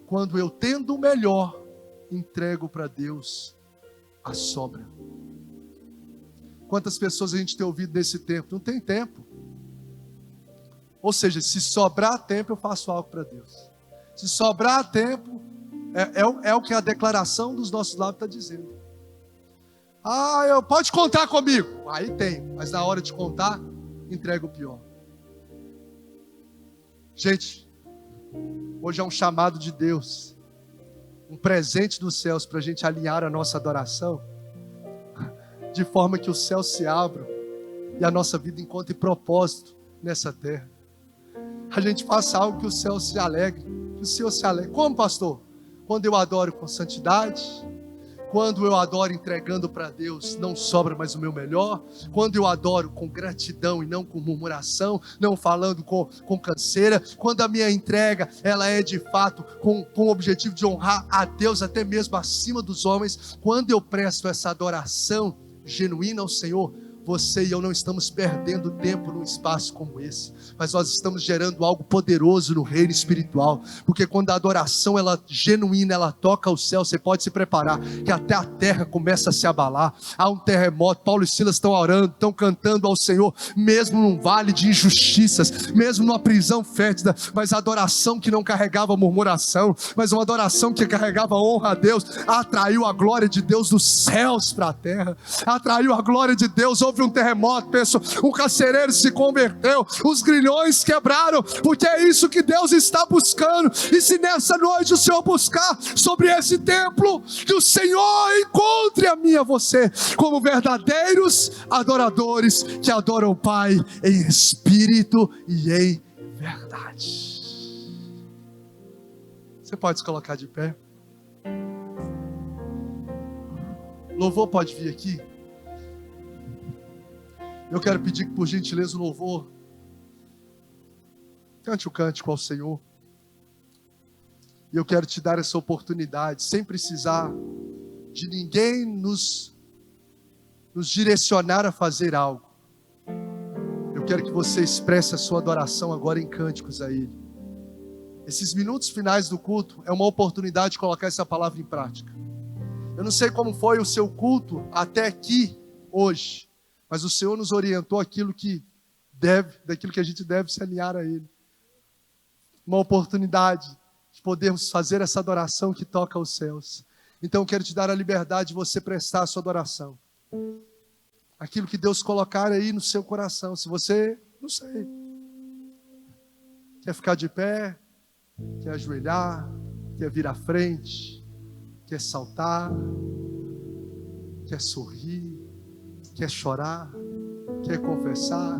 quando eu, tendo o melhor, entrego para Deus a sobra. Quantas pessoas a gente tem ouvido nesse tempo? Não tem tempo. Ou seja, se sobrar tempo, eu faço algo para Deus. Se sobrar tempo, é o que a declaração dos nossos lábios está dizendo. Pode contar comigo. Aí tem, mas na hora de contar, entrega o pior. Gente, hoje é um chamado de Deus, um presente dos céus para a gente alinhar a nossa adoração, de forma que os céus se abram e a nossa vida encontre propósito nessa terra. A gente faça algo que o céu se alegre, que o Senhor se alegre. Como, pastor? Quando eu adoro com santidade, quando eu adoro entregando para Deus, não sobra mais o meu melhor. Quando eu adoro com gratidão e não com murmuração, não falando com canseira. Quando a minha entrega, ela é de fato com o objetivo de honrar a Deus, até mesmo acima dos homens. Quando eu presto essa adoração genuína ao Senhor, você e eu não estamos perdendo tempo num espaço como esse, mas nós estamos gerando algo poderoso no reino espiritual, porque quando a adoração ela genuína, ela toca o céu, você pode se preparar, que até a terra começa a se abalar. Há um terremoto, Paulo e Silas estão orando, estão cantando ao Senhor, mesmo num vale de injustiças, mesmo numa prisão fétida, mas a adoração que não carregava murmuração, mas uma adoração que carregava honra a Deus, atraiu a glória de Deus dos céus para a terra, atraiu a glória de Deus. Houve um terremoto, pessoal, um carcereiro se converteu, os grilhões quebraram, porque é isso que Deus está buscando. E se nessa noite o Senhor buscar sobre esse templo, que o Senhor encontre a mim e a você como verdadeiros adoradores que adoram o Pai em espírito e em verdade. Você pode se colocar de pé? Louvor pode vir aqui. Eu quero pedir que, por gentileza, o louvor cante o cântico ao Senhor. E eu quero te dar essa oportunidade, sem precisar de ninguém nos direcionar a fazer algo. Eu quero que você expresse a sua adoração agora em cânticos a Ele. Esses minutos finais do culto é uma oportunidade de colocar essa palavra em prática. Eu não sei como foi o seu culto até aqui, hoje. Mas o Senhor nos orientou daquilo que a gente deve se alinhar a Ele. Uma oportunidade de podermos fazer essa adoração que toca aos céus. Então eu quero te dar a liberdade de você prestar a sua adoração. Aquilo que Deus colocar aí no seu coração. Se você, não sei, quer ficar de pé, quer ajoelhar, quer vir à frente, quer saltar, quer sorrir, quer chorar, quer confessar,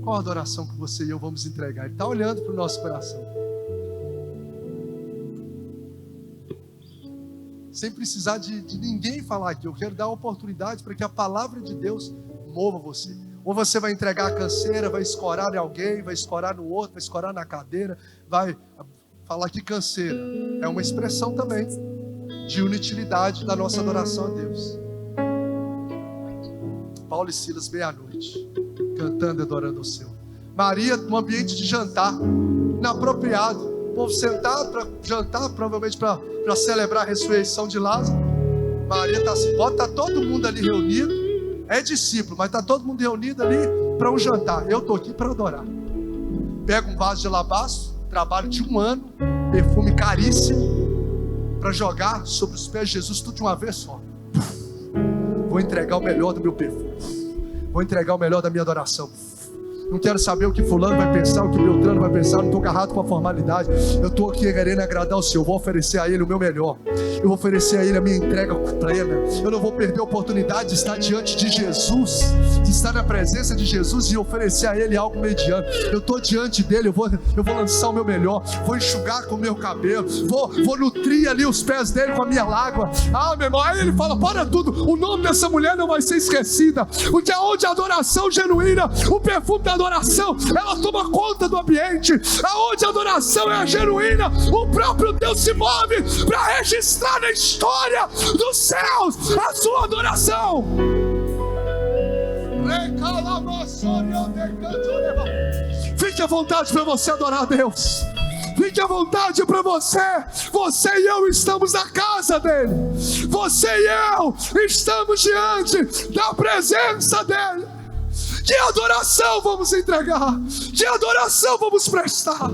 qual a adoração que você e eu vamos entregar? Ele está olhando para o nosso coração, sem precisar de ninguém falar aqui. Eu quero dar uma oportunidade para que a palavra de Deus mova você. Ou você vai entregar a canseira, vai escorar em alguém, vai escorar no outro, vai escorar na cadeira, vai falar que canseira é uma expressão também de inutilidade da nossa adoração a Deus. Paulo e Silas meia-noite, cantando e adorando ao Senhor. Maria, no ambiente de jantar, inapropriado, o povo sentado para jantar, provavelmente para celebrar a ressurreição de Lázaro. Maria está assim, pode estar todo mundo ali reunido, é discípulo, mas está todo mundo reunido ali para um jantar. Eu estou aqui para adorar. Pega um vaso de alabastro, trabalho de 1 ano, perfume caríssimo, para jogar sobre os pés de Jesus tudo de uma vez só. Vou entregar o melhor do meu perfume, vou entregar o melhor da minha adoração. Não quero saber o que fulano vai pensar, o que Beltrano vai pensar. Não estou agarrado com a formalidade. Eu estou aqui querendo agradar o Senhor. Eu vou oferecer a Ele o meu melhor. Eu vou oferecer a Ele a minha entrega plena. Eu não vou perder a oportunidade de estar diante de Jesus, de estar na presença de Jesus e oferecer a Ele algo mediano. Eu estou diante dEle, eu vou lançar o meu melhor, vou enxugar com o meu cabelo, vou nutrir ali os pés dEle com a minha lágrima. Meu irmão, aí Ele fala, para tudo, o nome dessa mulher não vai ser esquecida. Porque aonde a adoração genuína, o perfume da adoração, ela toma conta do ambiente. Aonde a adoração é a genuína, o próprio Deus se move para registrar na história dos céus a sua adoração. Fique à vontade para você adorar a Deus. Fique à vontade para você. Você e eu estamos na casa dele. Você e eu estamos diante da presença dele. Que adoração vamos entregar? Que adoração vamos prestar?